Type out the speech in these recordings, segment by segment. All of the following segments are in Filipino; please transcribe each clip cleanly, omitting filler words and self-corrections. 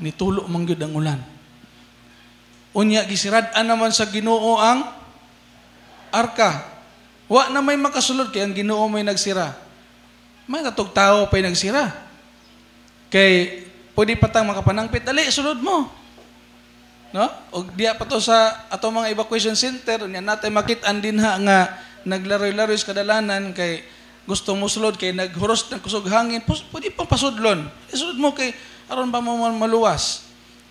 nitulo man gyud ang ulan. Unya gisirad-an naman sa Ginoo ang arka. Wa na may makasulod kay ang Ginoo may nagsira. May katog tao pa'y nagsira. Kay pwede patang makapanangpit, dali sulod mo. No? O diya pa to sa ato mga evacuation center, unya natay makit-an dinha nga naglaroy-laroy sa kadalanan kay gusto mo sulod kay naghuros ng kusog hangin, pwede pang pasudlon. Isulod mo kay aron pa mo maluwas.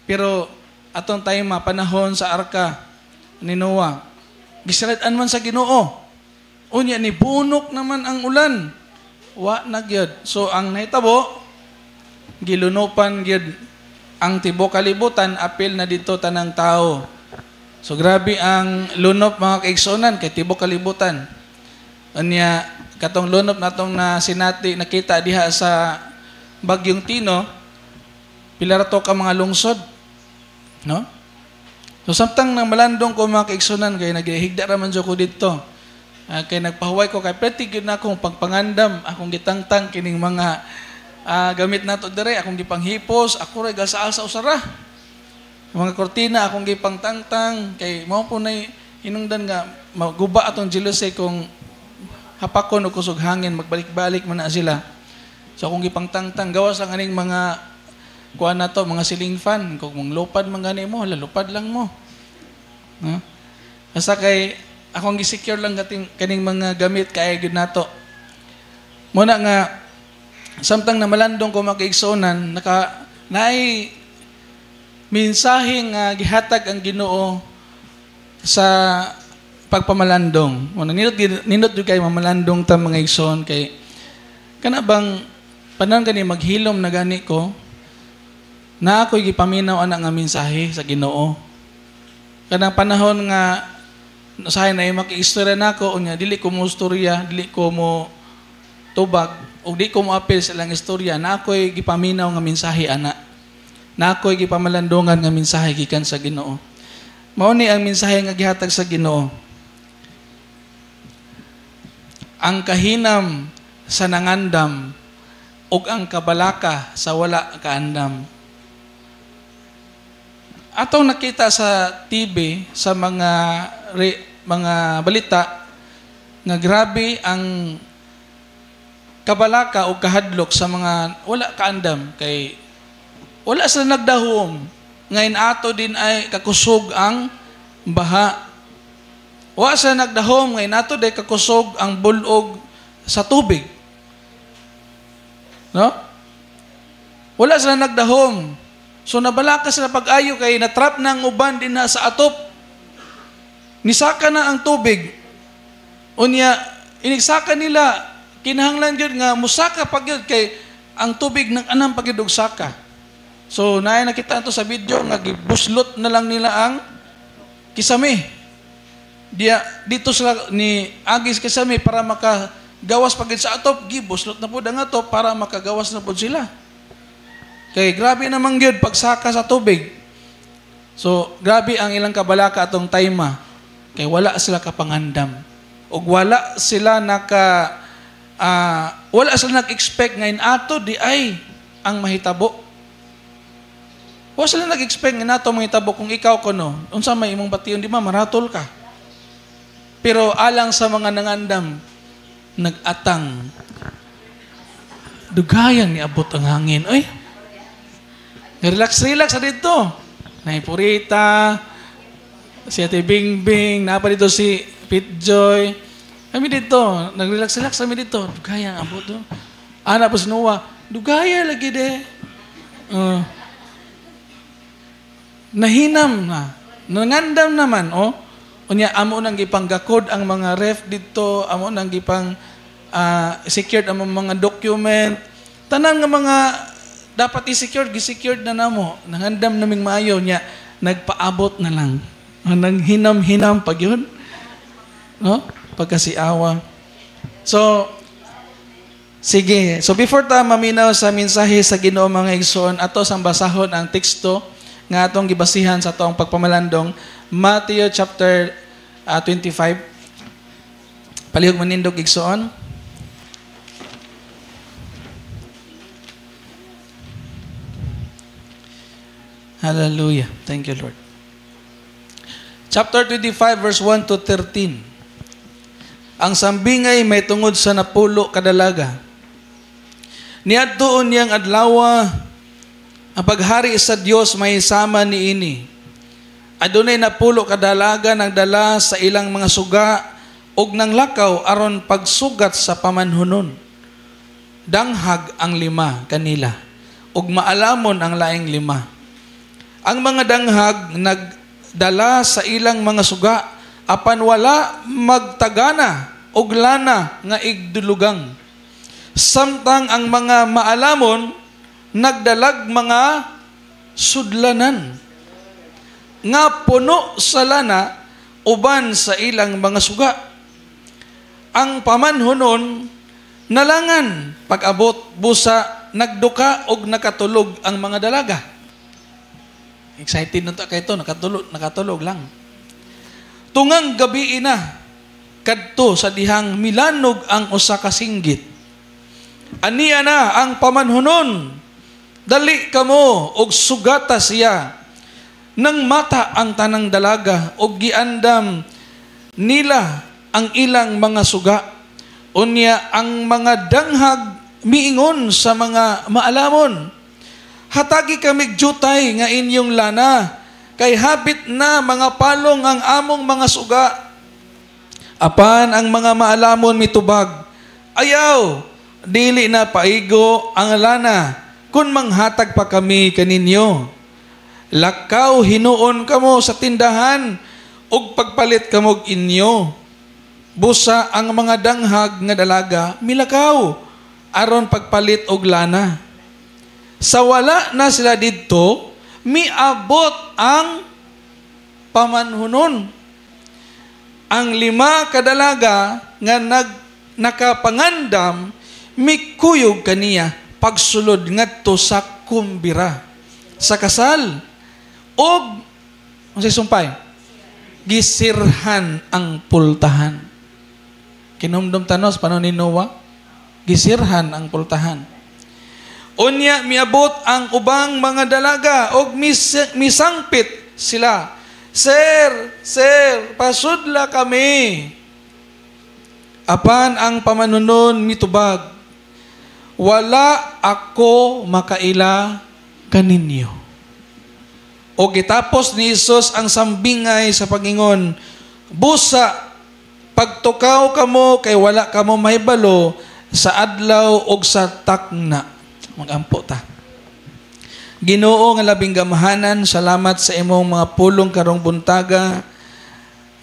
Pero atong time panahon sa arka ni Noah, gisirad-an man sa Ginoo. Unya ni bunok naman ang ulan. Wa na gyud. So ang nahitabo gilunupan gyud ang tibok kalibutan, apil na dito tanang tao. So grabe ang lunop mga kaigsonan kay tibok kalibutan. Unya katong lunop natong na sinati nakita diha sa Bagyong Tino, pila ra to ka mga lungsod, no? So samtang nang malandong ko mga kaigsonan kay naghigda ra man jud ko dito. Kay nagpahuway ko kay pretty gyud na akong pagpangandam, akong gitangtang kining mga gamit nato dire, akong gipanghipos, ako ray gasaal sa usara. Mga kortina akong gipangtangtang kay mao po nay hinungdan nga maguba atong jealousy kung hapakon og kusog hangin magbalik-balik man na sila. So akong gipangtangtang gawas lang aning mga kuan nato, mga ceiling fan, kung lupad man gani mo, lalupad lang mo. No? Basta kay akong gi-secure lang kaning mga gamit kay gyud nato. Muna nga samtang na malandong ko makaigsonan, naay mensaheng gihatag ang Ginoo sa pagpamalandong. Muna nindot jud kay mamalandong ta mga igsoon kay kana bang panan gani maghilom na gani ko na ako'y gipaminaw ana nga mensahe sa Ginoo. Kanang panahon nga usahay na makiistorya nako unya dili ko mo istorya, dili ko mo tubag ug di ko mo apil sa ilang istorya, na ako'y gipaminaw nga mensahe ana. Na ako'y gipamalandongan nga mensahe gikan sa Ginoo. Mao ni ang mensahe nga gihatag sa Ginoo. Ang kahinam sa nangandam ug ang kabalaka sa wala kaandam. Atong nakita sa TV, sa mga balita, nga grabe ang kabalaka o kahadlok sa mga wala kaandam. Kay wala sila nagdahom. Ngayon ato din ay kakusog ang baha. Wala sila nagdahom. Ngayon ato din kakusog ang bulog sa tubig. No? Wala sila nagdahom. So nabalaka sila pag-ayo kay natrap na ang uban din na sa atop. Nisaka na ang tubig. Unya, inigsaka nila, kinahanglan yun nga, musaka pag yun kay ang tubig ng anang pag yun saka. So, nakita ito sa video, nga gibuslot na lang nila ang kisame. Dito sila ni Agis kisame para makagawas pag sa atop, gibuslot na po ang atop para makagawas na po sila. Kay grabe namang yun, pagsaka sa tubig. So, grabe ang ilang kabalaka atong tayma. Kay wala sila kapangandam. O wala sila wala sila nag-expect ngayon ato di ay ang mahitabo. Wala sila nag-expect ngayon ato mahitabo kung ikaw kuno. Unsa may imong bation di ba maratol ka. Pero alang sa mga nangandam, nag-atang. Dugayan ni abot ang hangin. Ay, relax sa dito. Naipurita, si Ate Bingbing, napa dito si Pitjoy. Kami dito, nag-relax kami dito. Dugaya ang abot do. Ana po si Noah, dugaya lagi de. Nahinam na. Nangandam naman, oh. Unya, amo nang gipanggakod ang mga ref dito, amo nang gipang secured ang mga document. Tanan nga mga dapat i-secured na namo. Nangandam naming maayo niya, nagpaabot na lang. Nang hinam-hinam pag yun. No? Pagkasiawa. So, sige. So, before ta maminaw sa mensahe sa Ginoo mga igsoon, ato sang basahon ang teksto nga atong gibasihan sa atong pagpamalandong, Matthew chapter 25. Palihog manindog igsoon. Hallelujah. Thank you, Lord. Chapter 25, verse 1 to 13. Ang sambingay may tungod sa napulo kadalaga. Niadtoon niyang adlawa, ang paghari sa Dios may sama niini. Adunay napulo kadalaga nang dala sa ilang mga suga ug nang lakaw aron pagsugat sa pamanhunon. Danghag ang 5 kanila, ug maalamon ang laing 5. Ang mga danghag nagdala sa ilang mga suga, apan wala magtagana og lana nga igdulugang. Samtang ang mga maalamon nagdalag mga sudlanan nga puno sa lana uban sa ilang mga suga. Ang pamanhunon nalangan pag-abot busa nagduka og nakatulog ang mga dalaga. Excited na ta kay to, nakatulog lang. Tungang gabi na kadto sa dihang milanog ang usa ka singgit. Aniya na ang pamanhunon. Dali kamo og sugata siya. Nang mata ang tanang dalaga og giandam nila ang ilang mga suga. Unya ang mga danghag miingon sa mga maalamon, hatagi kami jutay nga inyong lana, kay habit na mga palong ang among mga suga. Apan ang mga maalamon mitubag, ayaw, dili na paigo ang lana, kun manghatag pa kami kaninyo. Lakaw hinuon kamo sa tindahan, ug pagpalit kamog inyo. Busa ang mga danghag nga dalaga, milakaw, aron pagpalit og lana. Sa wala na sila didto, miabot ang pamanhunon. Ang 5 kadalaga nga nakapangandam, mikuyog kaniya pagsulod ngadto sa kumbira, sa kasal. Og, ang sumpay, gisirhan ang pultahan. Kinumdum tanos, paano ni Noah? Gisirhan ang pultahan. Unya, miabot ang ubang mga dalaga og misangpit sila. Sir, pasudla kami. Apan ang pamanunon mitubag, wala ako makaila kaninyo. O gitapos ni Jesus ang sambingay sa pagingon, busa, pagtukaw kamo kay wala kamo mahibalo sa adlaw og sa takna. Magampo ta. Ginoo nga labing gamahanan, salamat sa imong mga pulong karong buntaga.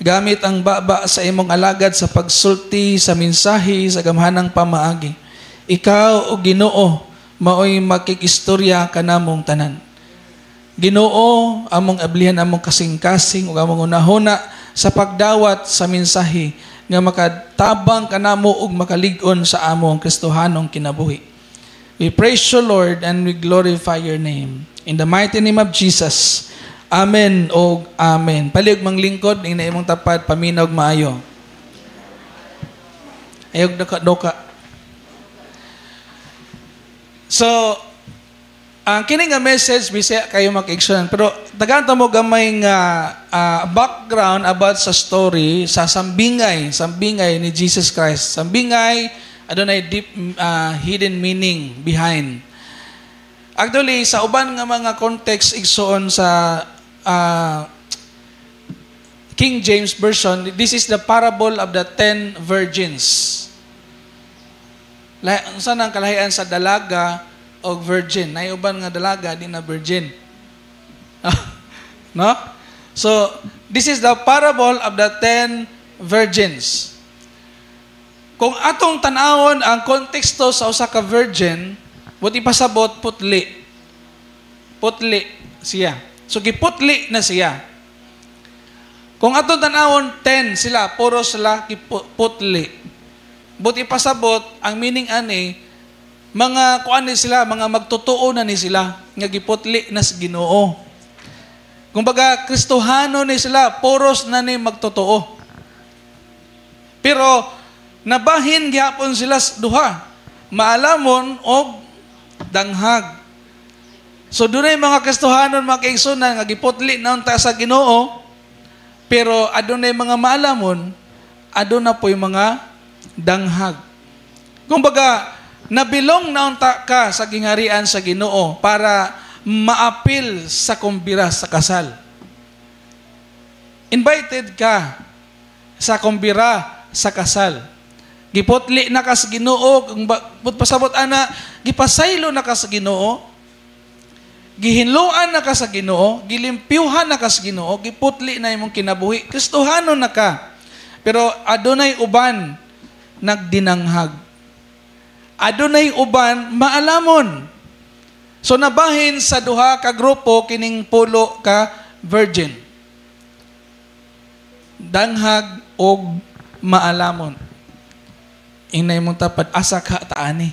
Gamit ang baba sa imong alagad sa pagsulti sa mensahe sa gamahanang pamaagi. Ikaw o Ginoo maoy makikistorya kanamong tanan. Ginoo, among ablihan among kasing-kasing ug among unahuna sa pagdawat sa mensahe nga makatabang kanamo ug makalig-on sa among Kristohanong kinabuhi. We praise you, Lord, and we glorify your name. In the mighty name of Jesus. Amen o amen. Paliog mang lingkod, ing na imong tapad, paminaw maayo. Ayog doka. So, ang kining nga message, bisaya kayo mag-action. Pero, tagaan mo gamay nga background about sa story, sa sambingay ni Jesus Christ. Sambingay, adunay deep hidden meaning behind. Actually, sa uban nga mga context igsoon sa King James Version, this is the parable of the 10 virgins. Saan ang kalahian sa dalaga o virgin? Naiuban nga dalaga, di na virgin. No? So, this is the parable of the 10 virgins. Kung atong tanawon ang konteksto sa usa ka virgin, buti pasabot putli. Putli siya. So, giputli na siya. Kung atong tanawon 10 sila, puro sila putli. Buti pasabot, ang meaning ani, mga kuan ni sila, mga magtotoo na ni sila, nga giputli na sa Ginoo. Kumbaga, Kristohano ni sila, puros na ni magtotoo. Pero, nabahin gyapon sila sa duha, maalamon o danghag. So dunay mga kastuhanon, mga kaigsunan nga giputli na unta sa Ginoo, pero adunay mga maalamon, aduna po'y mga danghag. Kumbaga, nabilong na unta ka sa gingharian sa Ginoo para maapil sa kumbira sa kasal. Invited ka sa kumbira sa kasal. Giputli na ka sa Ginoo, kung pasabot ana, gipasaylo na ka sa Ginoo, gihinluan na ka sa Ginoo, gilimpyuhan na ka sa Ginoo, giputli na imong kinabuhi, Kristohanon na ka. Pero adunay uban nagdinanghag. Adunay uban maalamon. So nabahin sa duha ka grupo kining 10 ka virgin. Danghag og maalamon. Inay mong tapad, asa ka taani.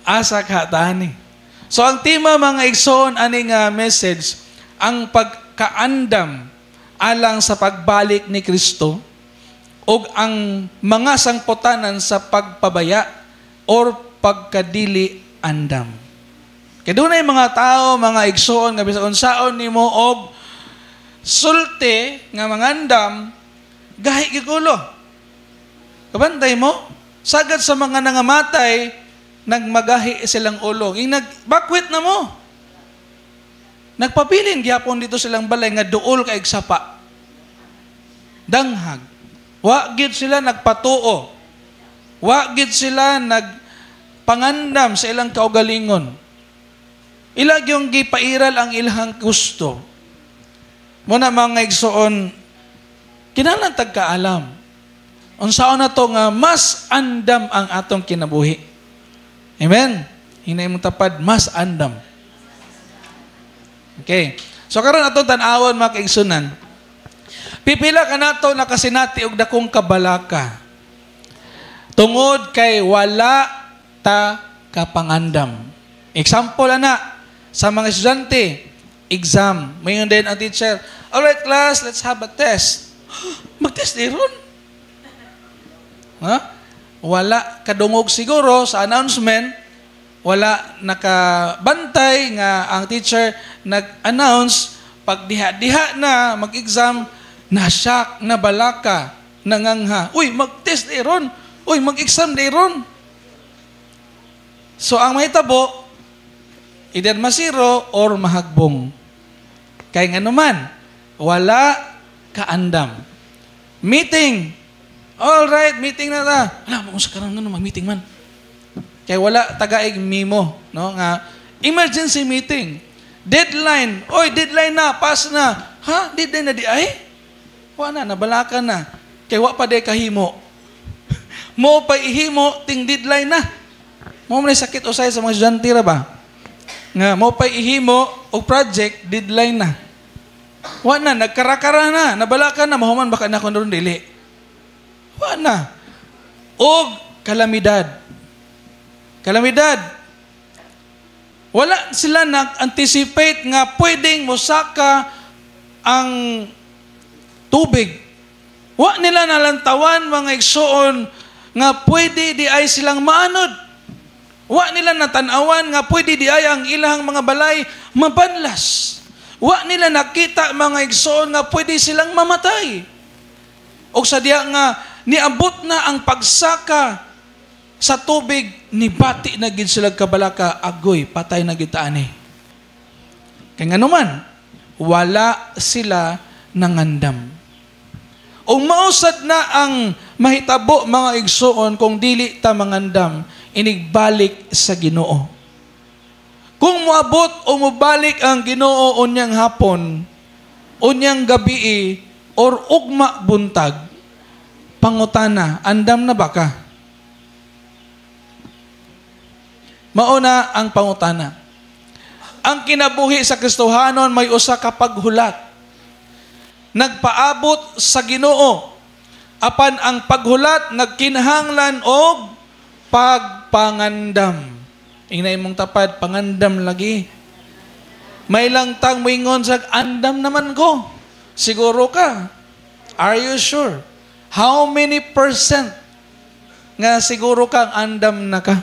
Asa ka taani. So ang tema mga igsoon aning message, ang pagkaandam alang sa pagbalik ni Kristo o ang mga sangputanan sa pagpabaya or pagkadili andam. Kaya doon ay mga tao, mga igsoon, nga bisag unsaon nimo og sulti nga mangandam, gahi gigulo. Kabantay mo, sagad sa mga nangamatay, nagmagahi silang ulo. Yung nagbakwit na mo. Nagpabilin gyapon dito silang balay nga duol kaig sapa. Danghag. Wa gid sila nagpatuo. Wa gid sila nagpangandam sa ilang kaugalingon. Ilag yung gipairal ang ilang gusto. Muna mga igsoon, kinahanglan tagkaalam. Unsaon na to nga mas andam ang atong kinabuhi. Amen? Hinay mong tapad, mas andam. Okay. So karon atong tan-awon mga kaigsunan. Pipila ka nato nakasinati og dakong kabalaka. Tungod kay wala ta kapangandam. Example ana sa mga estudyante, exam. Mayon din ang teacher, "Alright class, let's have a test." Mag-test din ron. Ha? Wala kadungog siguro sa announcement, wala nakabantay nga ang teacher nag-announce, pag diha-diha na mag-exam, na-shock, nabalaka, nangangha. Uy, mag-test di ron. Uy, mag-exam di ron. So, ang mahitabo, either masiro or mahagbong. Kaya nga naman, wala kaandam. Meeting. Alright, meeting na ta. Alam mo, sa karang mag-meeting man. Kaya wala tagaig mimo, no? Nga emergency meeting. Deadline. Oy, deadline na, pass na. Ha? Deadline na di ay? Wa na, nabalaka na. Kaya wa pa day kahimo. Mo pa ihimo ting deadline na. Mo man sakit usay sa mga estudyante ra ba? Nga mo pa ihimo og project deadline na. Wa na, nagkarakara na, nabalaka na, mahuman baka na kun dili. Wa na. Og kalamidad. Kalamidad. Wala sila nag-anticipate nga pwedeng mosaka ang tubig. Wa nila nalantawan mga igsoon nga pwede di ay silang maanod. Wa nila natanawan nga pwede di ay ang ilang mga balay mabanlas. Wa nila nakita mga igsoon nga pwede silang mamatay. O sadya nga niabot na ang pagsaka sa tubig, nibati na gid sila kabalaka, agoy, patay na gid ani. Kaya nga naman, wala sila nangandam. O mausad na ang mahitabo mga igsoon kung dili ta mangandam, inigbalik sa Ginoo. Kung moabot o mobalik ang Ginoo unyang hapon, unyang gabi, or ugma buntag, pangutana, andam na ba ka? Mauna ang pangutana. Ang kinabuhi sa Kristohanon may usa ka paghulat. Nagpaabot sa Ginoo. Apan ang paghulat nagkinahanglan og pagpangandam. Inay mong tapad, pangandam lagi. May langtang moingon sa andam naman ko. Siguro ka. Are you sure? How many % nga siguro kang andam na ka?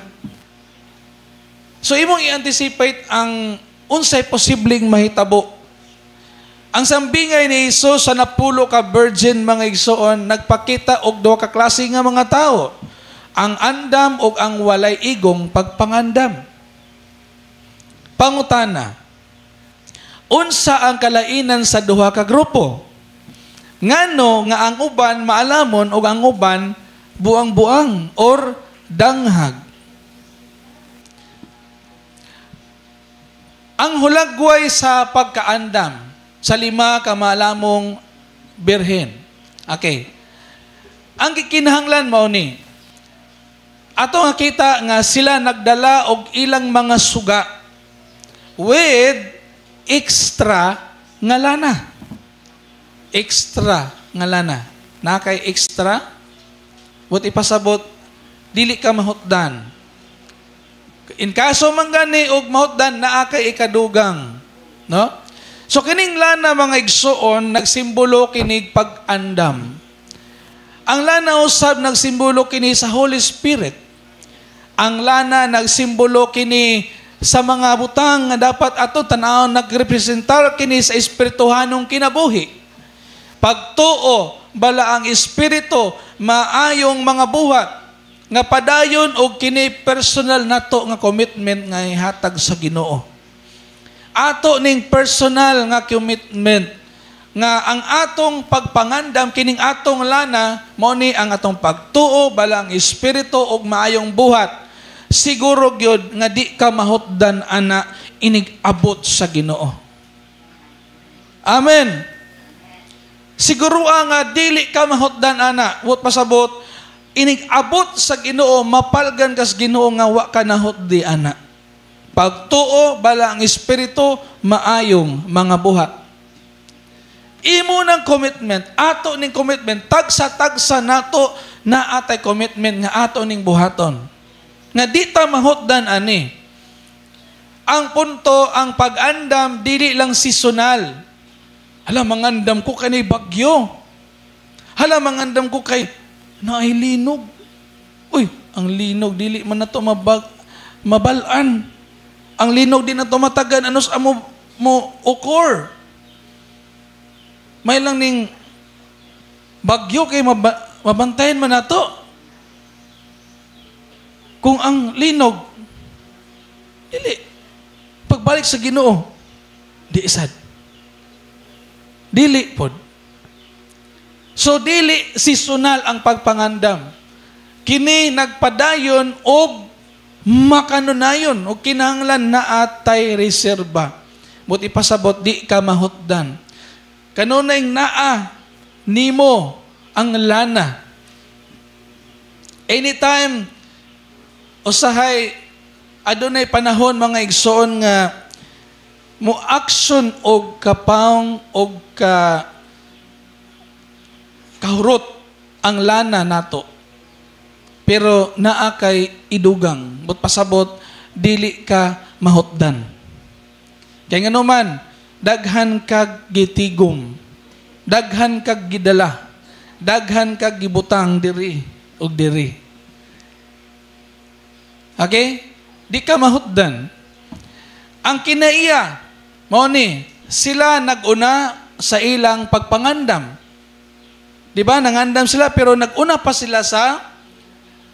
So imong i-anticipate ang unsay posibleng mahitabo. Ang sambingay ni Hesus sa napulo ka virgin mga igsoon nagpakita og duha ka klase nga mga tao. Ang andam ug ang walay igong pagpangandam. Pangutana, unsa ang kalainan sa duha ka grupo? Ngano nga ang uban maalamon ug ang uban buang-buang or danghag? Ang hulagway sa pagkaandam sa 5 ka maalamong birhen. Okay. Ang kikinahanglan mao ni ato nga kita nga sila nagdala og ilang mga suga with extra nga lana. Extra nga lana. Na kay extra, but ipasabot, dili ka mahutdan. In kaso man gani og mahutdan, naa kay ikadugang. No? So kining lana mga igsoon, nagsimbolo kinig pag-andam. Ang lana usab nagsimbolo kini sa Holy Spirit. Ang lana nagsimbolo kini sa mga butang nga dapat ato tan-awon nagrepresentar kini sa espirituhanong kinabuhi. Pagtuo bala ang espiritu maayong mga buhat nga padayon og kini personal nato nga commitment nga ihatag sa Ginoo. Ato ning personal nga commitment nga ang atong pagpangandam kining atong lana mao ni ang atong pagtuo bala ang espiritu og maayong buhat. Siguro gyud nga di ka mahutdan ana inig abot sa Ginoo. Amen. Siguro nga dili ka mahutdan ana, wat pasabot inig abot sa Ginoo, mapalgan kas Ginoo nga wa ka nahutdi ana. Pagtuo bala ang espiritu maayong mga buhat. Imo ng commitment, ato ning commitment, tagsa-tagsa nato na atay commitment nga ato ning buhaton. Nga di ta mahutdan ani. Ang punto, ang pag-andam dili lang seasonal. Hala, mangandam ko kay bagyo. Hala, mangandam ko kay naay linog. Uy, ang linog dili man nato mabalan. Ang linog din nato matagan anos amo mo occur. May lang ning bagyo kay mabantayan man nato. Kung ang linog dili pagbalik sa Ginoo di sad. Dili pod. So dili seasonal ang pagpangandam. Kini nagpadayon og makanunayon o kinahanglan na atay reserba. But ipasabot di ka mahutdan. Kanunay naa nimo ang lana. Anytime usahay adunay panahon mga igsoon nga mo action og kapaong og kahurot ang lana nato. Pero naa kay idugang, but pasabot dili ka mahutdan. Kaya nga naman, daghan kag gitigom, daghan kag gidala, daghan kag gibutang diri og diri. Okay? Di ka mahutdan. Ang kinaiya, mao ni, sila naguna sa ilang pagpangandam. Di ba? Nangandam sila, pero naguna pa sila sa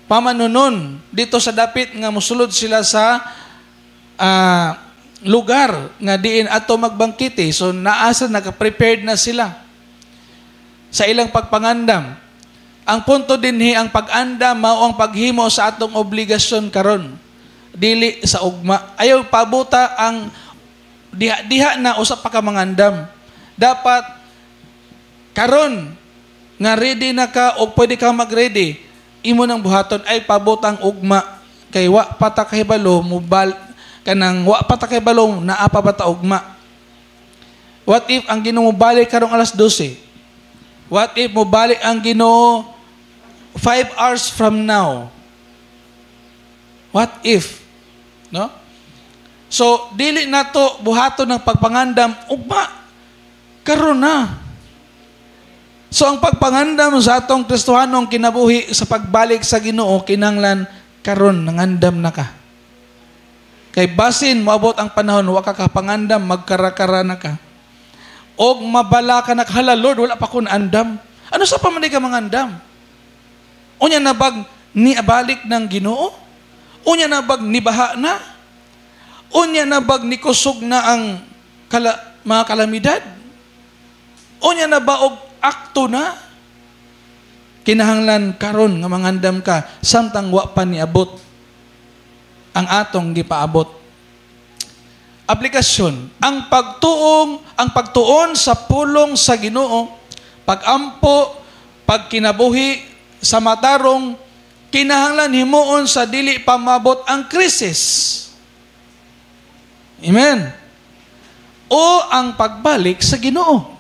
pamanunon. Dito sa dapit nga musulod sila sa lugar nga diin ato magbangkite. So naasa naka-prepared na sila sa ilang pagpangandam. Ang punto dinhi ang pag-andam mao ang paghimo sa atong obligasyon karon. Dili sa ugma. Ayaw pabuta ang diha na usap pa ka mangandam. Dapat karon nga ready na ka o pwede ka mag-ready, imo nang buhaton ay pabutang ugma kay wa pata kahibalo mobal kanang wa pata kahibalo naa pa bata ugma. What if ang Ginoo mobalik karong alas 12? What if mobalik ang Ginoo 5 hours from now? What if? No? So dili nato buhaton ng pagpangandam ugma karon na. So ang pagpangandam sa atong Kristohanong kinabuhi sa pagbalik sa Ginoo kinahanglan karon nangandam na ka. Kay basin, moabot ang panahon, wa ka kapangandam, magkarakara na ka. Og mabala ka na, hala Lord, wala pa kun andam. Ano sa pamanay ka mga andam? Unya na bag ni abalik ng Ginoo? Unya na bag ni baha na? Unya na bag ni kusog na ang mga kalamidad? Unya na ba og akto na? Kinahanglan karon nga mangandam ka, samtang wa pa niabot ang atong gipaabot. Aplikasyon, ang pagtuon sa pulong sa Ginoo, pagampo, pagkinabuhi sa matarong, kinahanglan himuon sa dili pamabot ang krisis. Amen. O ang pagbalik sa Ginoo.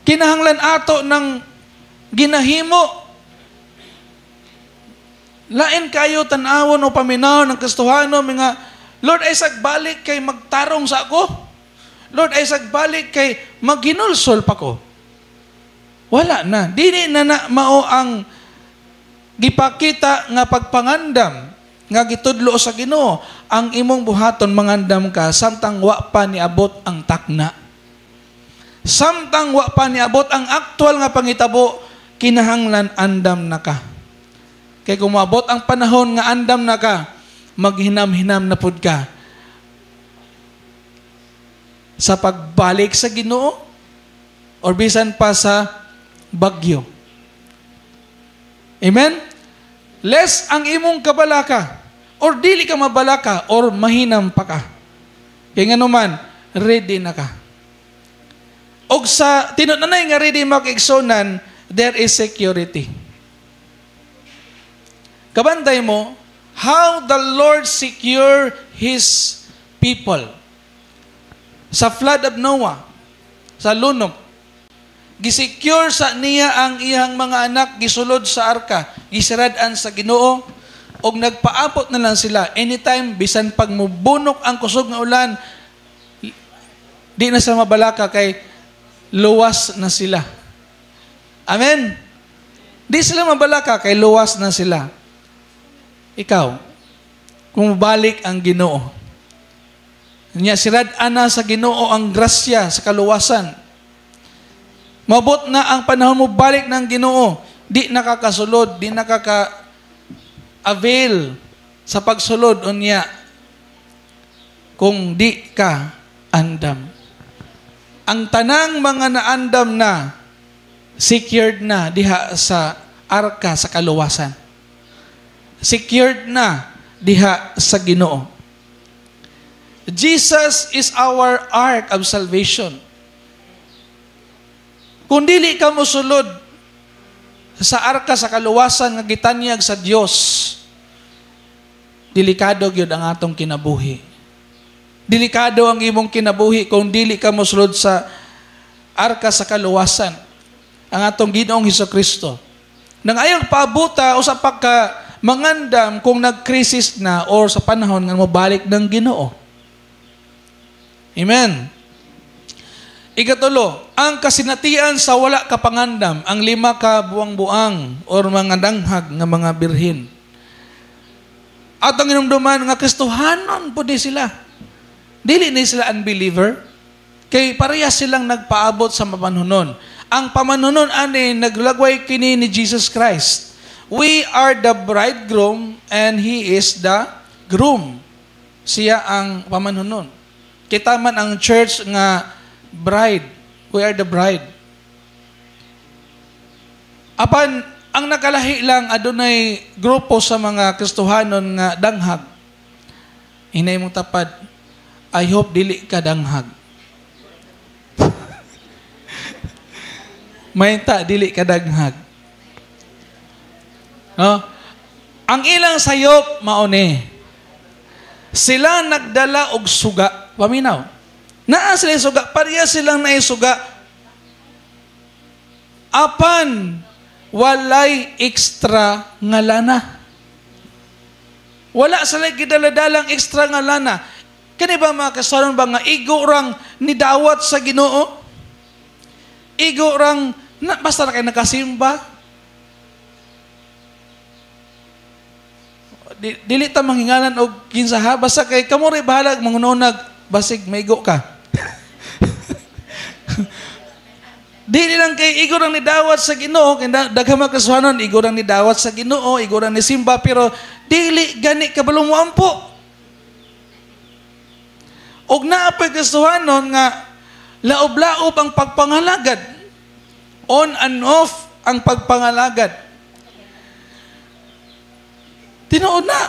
Kinahanglan ato ng ginahimo. Lain kayo tanawon o paminaw ng Kristohano, mga Lord, ay sagbalik kay magtarong sa ako. Lord, ay sagbalik kay maghinulsol pa ko. Wala na. Dili na mao ang gipakita nga pagpangandam nga gitudlo sa Ginoo. Ang imong buhaton mangandam ka samtang wa pa niabot ang takna. Samtang wa pa niabot ang aktual nga pangitabo, kinahanglan andam na ka. Kay kung maabot ang panahon nga andam na ka, maghinam-hinam na pud ka sa pagbalik sa Ginoo or bisan pa sa bagyo. Amen? Less ang imong kabalaka or dili ka mabalaka or mahinam pa ka. Kaya nga naman, ready na ka. Og sa tinunanay nga ready makigsunan, there is security. Kabantay mo, how the Lord secure His people. Sa flood of Noah, sa lunok, gisecure sa niya ang iyang mga anak, gisulod sa arka, gisirad-an sa Ginoo, og nagpaabot na lang sila. Anytime, bisan pag mubunok ang kusog nga ulan, di na sila mabalaka kay luwas na sila. Amen? Di sila mabalaka kay luwas na sila. Ikaw, kung balik ang Ginoo, niya sirad-an na sa Ginoo ang grasya sa kaluwasan. Mabot na ang panahon mo balik ng Ginoo, di nakakasulod, di nakaka-avail sa pagsulod unya kung di ka andam. Ang tanang mga naandam na, secured na diha sa arka sa kaluwasan. Secured na diha sa Ginoo. Jesus is our ark of salvation. Kung dili ka mosulod sa arka sa kaluwasan nga gitanyag sa Dios, delikado gyud ang atong kinabuhi. Delikado ang imong kinabuhi kung dili ka mosulod sa arka sa kaluwasan, ang atong Ginoong Hesukristo. Nang ayaw paabuta o sa pagka mangandam kung nagkrisis na or sa panahon nga mobalik ng Ginoo. Amen. Ikatulo, ang kasinatian sa wala kapangandam, ang 5 ka buang-buang or mga danghag nga mga birhin. At ang inumduman nga Kristohanon po di sila. Dili ni sila unbeliever. Kay parehas silang nagpaabot sa pamanunon. Ang pamanunon ani naglagway kini ni Jesus Christ. We are the bridegroom and He is the groom. Siya ang pamanunon. Kita man ang church nga bride. We are the bride. Apan, ang nakalahi lang, adunay grupo sa mga Kristohanon nga danghag. Hinay mong tapad, I hope dili ka danghag. Mayta, dili ka danghag. No? Ang ilang sayop, maone. Sila nagdala og suga. Paminaw. Naa sila suga. Pareha silang naisuga. Apan, walay extra nga lana. Wala sila gidala-dalang extra nga lana. Kani ba mga kasaron ba nga igo rang nidawat sa Ginoo? Igo rang, basta na kayo nakasimba? dili ta manghingalan og kinsa ha, basta kay kamo ri bahala mangununag basig maigo ka. Dili lang kay igo lang ni dawat sa Ginoo, kay daghang mga kasuhanon igo lang ni dawat sa Ginoo, igo lang ni simba, pero dili gani kabalo mo ampo. Og naapay kasuhanon nga laob-laob ang pagpangalagad. On and off ang pagpangalagad. Tinuod na.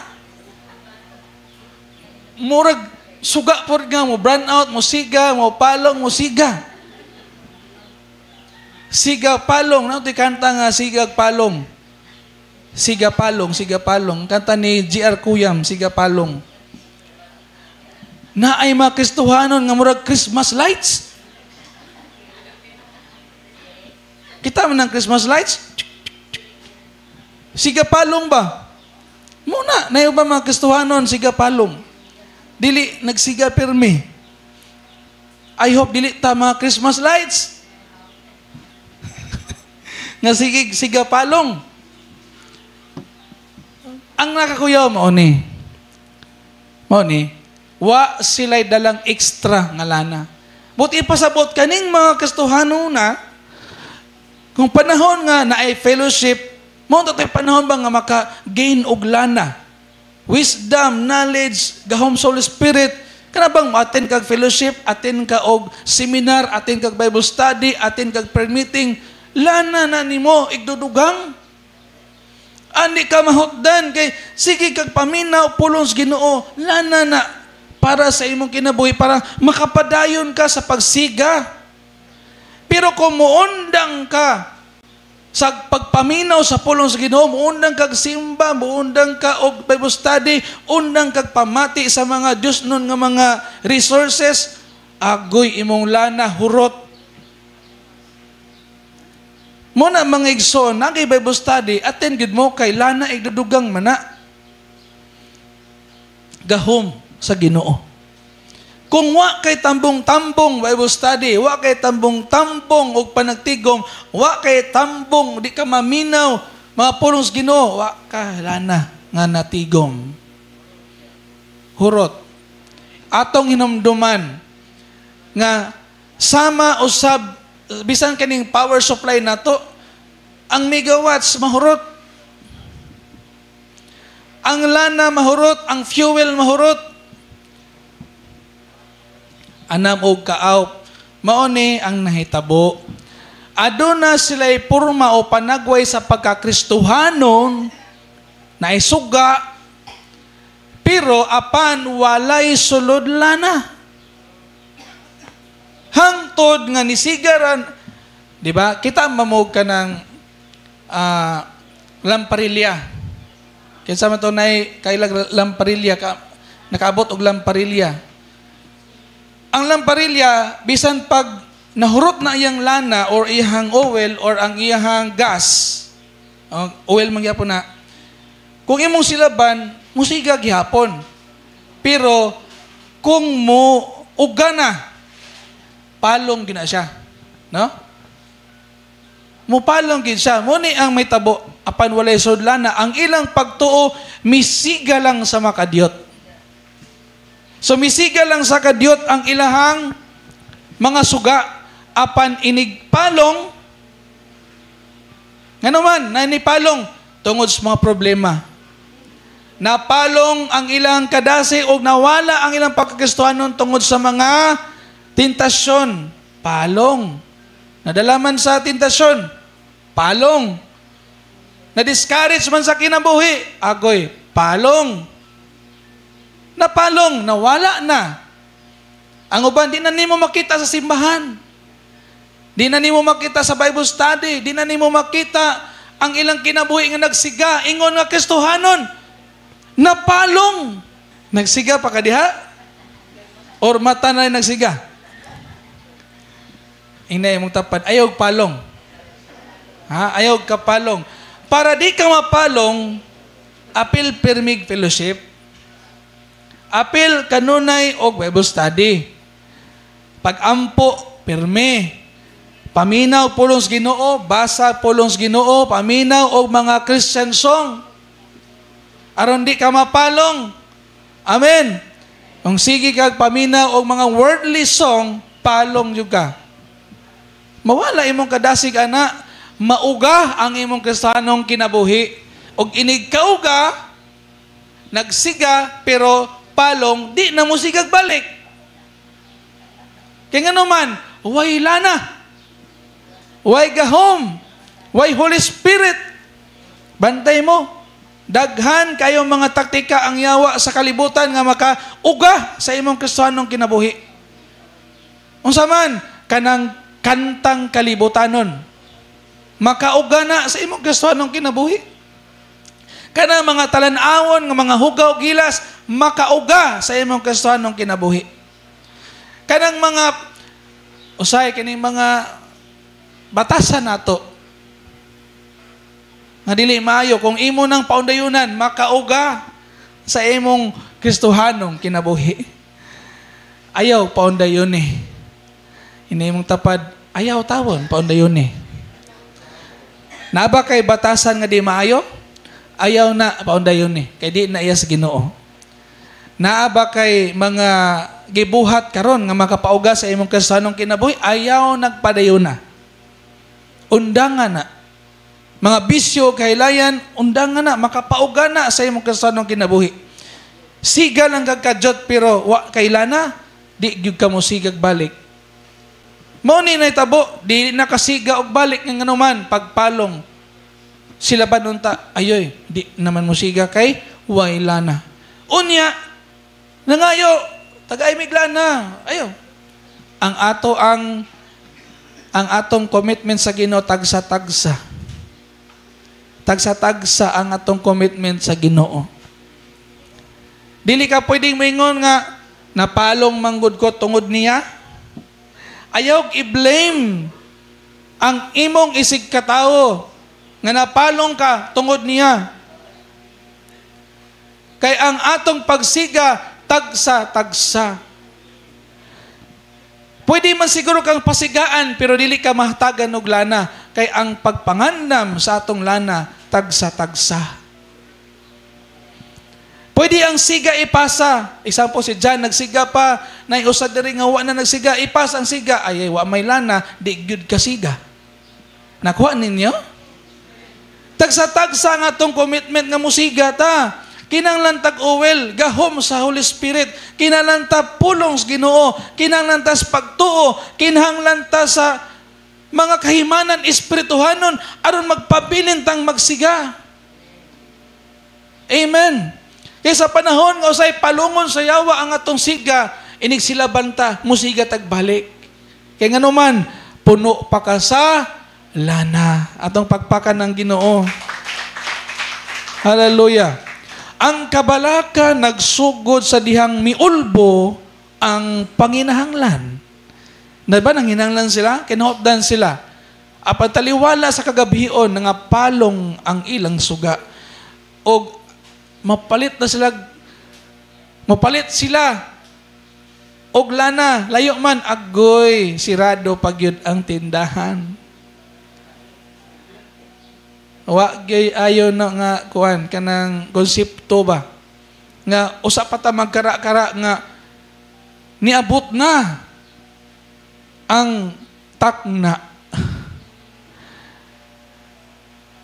Murag suga po nga mo, burn out, mo siga, mo palong, mo siga. Siga palong. Ito kanta nga, sigag palong. Siga palong, siga palong. Kanta ni G.R. Kuyam, siga palong. Na ay mga Kristohanon nga murag Christmas lights. Kita man ng Christmas lights? Siga palong ba? Muna, na ba mga Kristohanon, siga palong. Dili, nagsiga pirmi. I hope dili ta mga Christmas lights. Nga siga palong. Ang nakakuyaw mo ni, wa sila'y dalang extra nga lana. Buti ipasabot kaning mga Kristohanon na, kung panahon nga na ay fellowship, mo ito tayo panahon ba nga maka-gain og lana? Wisdom, knowledge, gahom Holy Spirit, kana bang attend kag fellowship, attend ka og seminar, attend kag Bible study, attend kag prayer meeting, lana na nimo igdudugang. Ani ka mahutdan kay sige kag paminaw pulong sa Ginoo, lana na para sa imong kinabuhi, para makapadayon ka sa pagsiga. Pero kung muundang ka sa pagpaminaw sa pulong sa Ginoo, muundang kag simba, muundang ka og Bible study, undang kag pamati sa mga Dios nun nga mga resources, agoy imong lana hurot. Muna mga igsoon, nagay Bible study, attend gid mo kay lana igdudugang mana. Gahom sa Ginoo. Kung wa kay tambong-tambong Bible study, wa kay tambong-tambong og panagtigom, wa kay tambong di ka maminaw mga pulong sa Ginoo, wa ka lana nga natigom. Hurot. Atong hinumduman nga sama usab bisan kaning power supply nato, ang megawatts mahurot. Ang lana mahurot, ang fuel mahurot. Anam og kaaw, mao ni ang nahitabo. Aduna sila'y purma o panagway sa pagkakristohanon na isuga, pero apan walay sulod lana. Hangtod nga nisigaran, di ba? Kita mamog ka ng lamparilya. Kinsa man to nay kailag lamparilya ka, nakaabot og lamparilya. Ang lamparilya, bisan pag nahurot na iyang lana or iyang oil or ang iyang gas, oil mangyapon na, kung imong silaban, musiga gihapon. Pero, kung mo uga na, palong gina siya. No? Mupalong gid siya. Muni ang may tabo, apan walay sud lana, ang ilang pagtuo, misiga lang sa makadiyot. So misiga lang sa kadiyot ang ilahang mga suga, apan inigpalong, nga naman, nanipalong, tungod sa mga problema. Napalong ang ilang kadasi o nawala ang ilang pagkakristohanon tungod sa mga tentasyon. Palong. Nadalaman sa tentasyon. Palong. Na-discourage man sa kinabuhi. Agoy. Palong. Napalong, nawala na. Ang uban, di na nimo makita sa simbahan. Di na nimo makita sa Bible study. Di na nimo makita ang ilang kinabuhi nga nagsiga. Ingon nga Kristohanon, napalong. Nagsiga pa ka diha? Or mata na nagsiga? Inay mong tapad, ayaw palong. Ha? Ayaw ka palong. Para di ka mapalong, apil permig fellowship, apil kanunay og Bible study. Pag-ampo, pirme. Paminaw pulong sa Ginoo, basa pulong sa Ginoo, paminaw og mga Christian song. aron di ka mapalong. Amen. Kung sige kag paminaw og mga worldly song, palong jud ka. Mawala imong kadasig ana, mauga ang imong kristiyanong kinabuhi. Og inig kauga, nagsiga pero palong, di na mo sigag balik. Kaya nga naman, way lana, way gahom, way Holy Spirit. Bantay mo, daghan kayong mga taktika ang yawa sa kalibutan nga makauga sa imong kristiyanong kinabuhi. Unsa man, kanang kantang kalibutanon, makauga na sa imong kristiyanong kinabuhi. Kanang mga talan-awon nga mga hugaw gilas, makauga sa imong kristiyanong kinabuhi. Kanang mga usay kining mga batasan nato nga dili maayo kung imo nang paundayunan, makauga sa imong kristohanong kinabuhi. Ayaw paundayon eh. Imong tapad, ayaw tawon paundayon eh. Naba kay batasan nga di maayo, ayaw na paundayon eh. Kay di na iya sa Ginoo. Naaba kay mga gibuhat karon nga makapauga sa imong kristiyanong kinabuhi, ayaw nagpadayon na. Undangan na. Mga bisyo, kahilayan, undangan na, makapauga na sa imong kristiyanong kinabuhi. Siga lang kagkadyot, pero wa kailana, di gyud ka mo sigag balik. Mao ni nahitabo, di nakasiga og balik nga nganuman, pagpalong. Sila ba nunta, ayoy, di naman mo siga kay wailana. Unya, nangayo, taga-imigla na. Ayo. Ang atong commitment sa Ginoo tagsa-tagsa. Tagsa-tagsa ang atong commitment sa Ginoo. Dili ka pwedeng moingon nga napalong manggod ko tungod niya. Ayaw i-blame ang imong isig katawo nga napalong ka tungod niya. Kay ang atong pagsiga tagsa-tagsa. Pwede man siguro kang pasigaan, pero dili ka mahatagan og lana. Kay ang pagpangandam sa atong lana, tagsa-tagsa. Pwede ang siga ipasa. Example, si John, nagsiga pa, naiusad na rin nga wa na nagsiga, ipasa ang siga. Ay, wa may lana, di gyud ka siga. Nakuha ninyo? Tagsa-tagsa nga atong commitment nga musiga ta. Kinanglan tag-uwel, gahom sa Holy Spirit, kinanglan ta pulong sa Ginoo, kinanglan ta sa pagtuo, kinahanglan ta sa mga kahimanan espirituhanon aron magpabilin tang magsiga. Amen. Kaya sa panahon nga usay palungon sa yawa ang atong siga, inig sila banta, musiga tagbalik. Kaya nga naman, puno pa ka sa lana. Atong pagpakan ng Ginoo. Hallelujah. Ang kabalaka nagsugod sa dihang miulbo ang panginahanglan. Na ba nanginahanglan sila? Kinahopdan sila. Apan taliwala sa kagabion nga palong ang ilang suga. O mapalit sila og lana, layo man, agoy, sirado pagyud ang tindahan. Wa gay ayo na nga kuan kanang konsepto ba nga usa pa ta magkara-kara nga niabot na ang takna.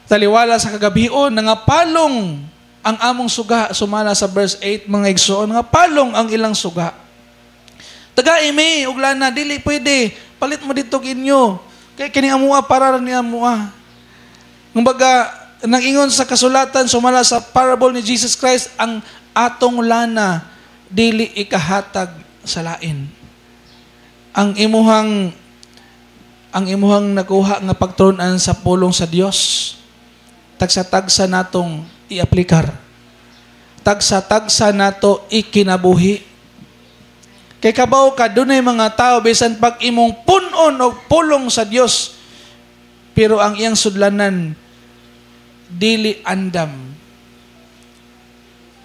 Taliwala sa kagabion nga palong ang among suga, sumala sa verse 8 mga igsoon, nga palong ang ilang suga. Taga-imi ug lana dili pwede palit mo dito kinyo kay kini amua para ni amua. Kumbaga, nang-ingon sa kasulatan, sumala sa parable ni Jesus Christ, ang atong lana, dili ikahatag sa lain. Ang imuhang nakuha nga pagturunan sa pulong sa Dios, tagsa-tagsa natong i-aplikar. Tagsa-tagsa nato ikinabuhi. Kay kabaw ka, dunay mga tao, bisan pag imong punon o pulong sa Dios, pero ang iyang sudlanan, dili andam.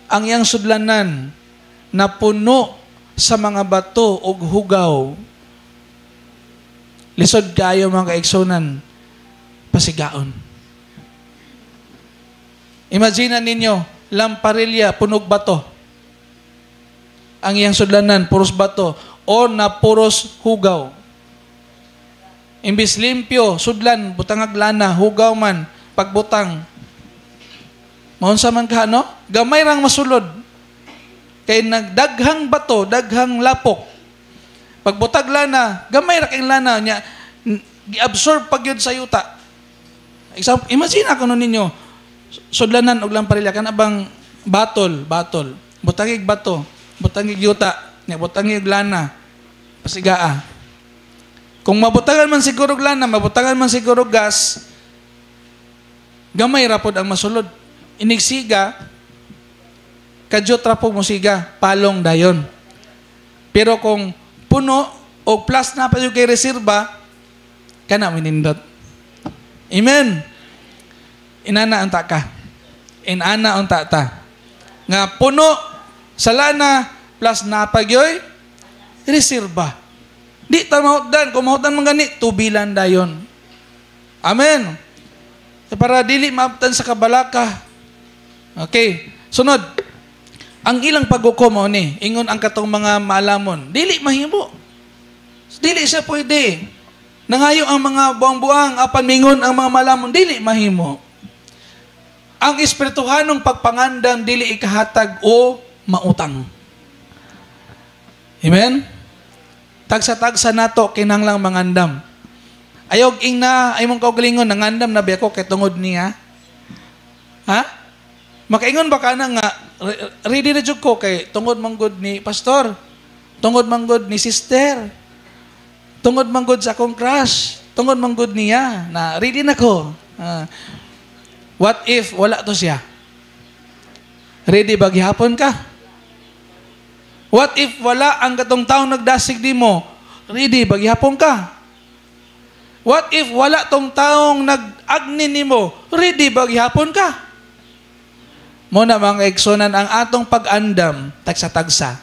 Ang iyang sudlanan na puno sa mga bato o hugaw. Lisod kayo mga kaigsonan, pasigaon. Imagine ninyo, lamparilya, punog bato. Ang iyang sudlanan, puros bato. O na puros hugaw. Imbis limpyo, sudlan, butangag lana, hugaw man, pagbutang. Maunsa man ka, no? Gamay rang masulod. Kay nagdaghang bato, daghang lapok. Pagbutag lana, gamay ra kay lana nya, gi-absorb pag yun sa yuta. Imagine ako nun ninyo, sudlanan og lamparilla, kan abang batol. Butangig bato, butangig yuta, butangig lana, pasigaa. Kung mabutagan man siguro lana, mabutagan man siguro gas, gamay rapod ang masulod. Inigsiga, kadyot rapod mo siga, palong dayon. Pero kung puno o plus na pa yung kay reserba, kana minindot. Amen. Inana unta ka. Inana unta ta. Nga puno sa lana plus na pa yoy reserba. Di ta mahutdan, kung mahutdan man gani, tubilan dayon. Amen. Para dili maabtan sa kabalaka. Okay. Sunod. Ang ilang pagkukumo ni, ingon ang katong mga maalamon, dili mahimo. Dili siya pwede. Nangayo ang mga buang-buang, apan mingon ang mga maalamon, dili mahimo. Ang espirituhanong pagpangandam, dili ikahatag o mautang. Amen? Tagsa-tagsa nato, kinanglang mangandam. Ayog ing na, ay mong kaugalingon, nangandam na biya ko kay tungod niya. Ha? Makaingon ba ka na nga, ready na jud ko kay tungod manggod ni pastor, tungod manggod ni sister, tungod manggod sa akong crush, tungod manggod niya, na ready na ko. What if wala to siya? Ready ba gihapon ka? What if wala ang katong taong nagdasig di mo? Ready ba gihapon ka? What if wala tong taong nag-agni nimo? Ready ba gihapon ka? Muna mga eksonan ang atong pag-andam, tagsa-tagsa.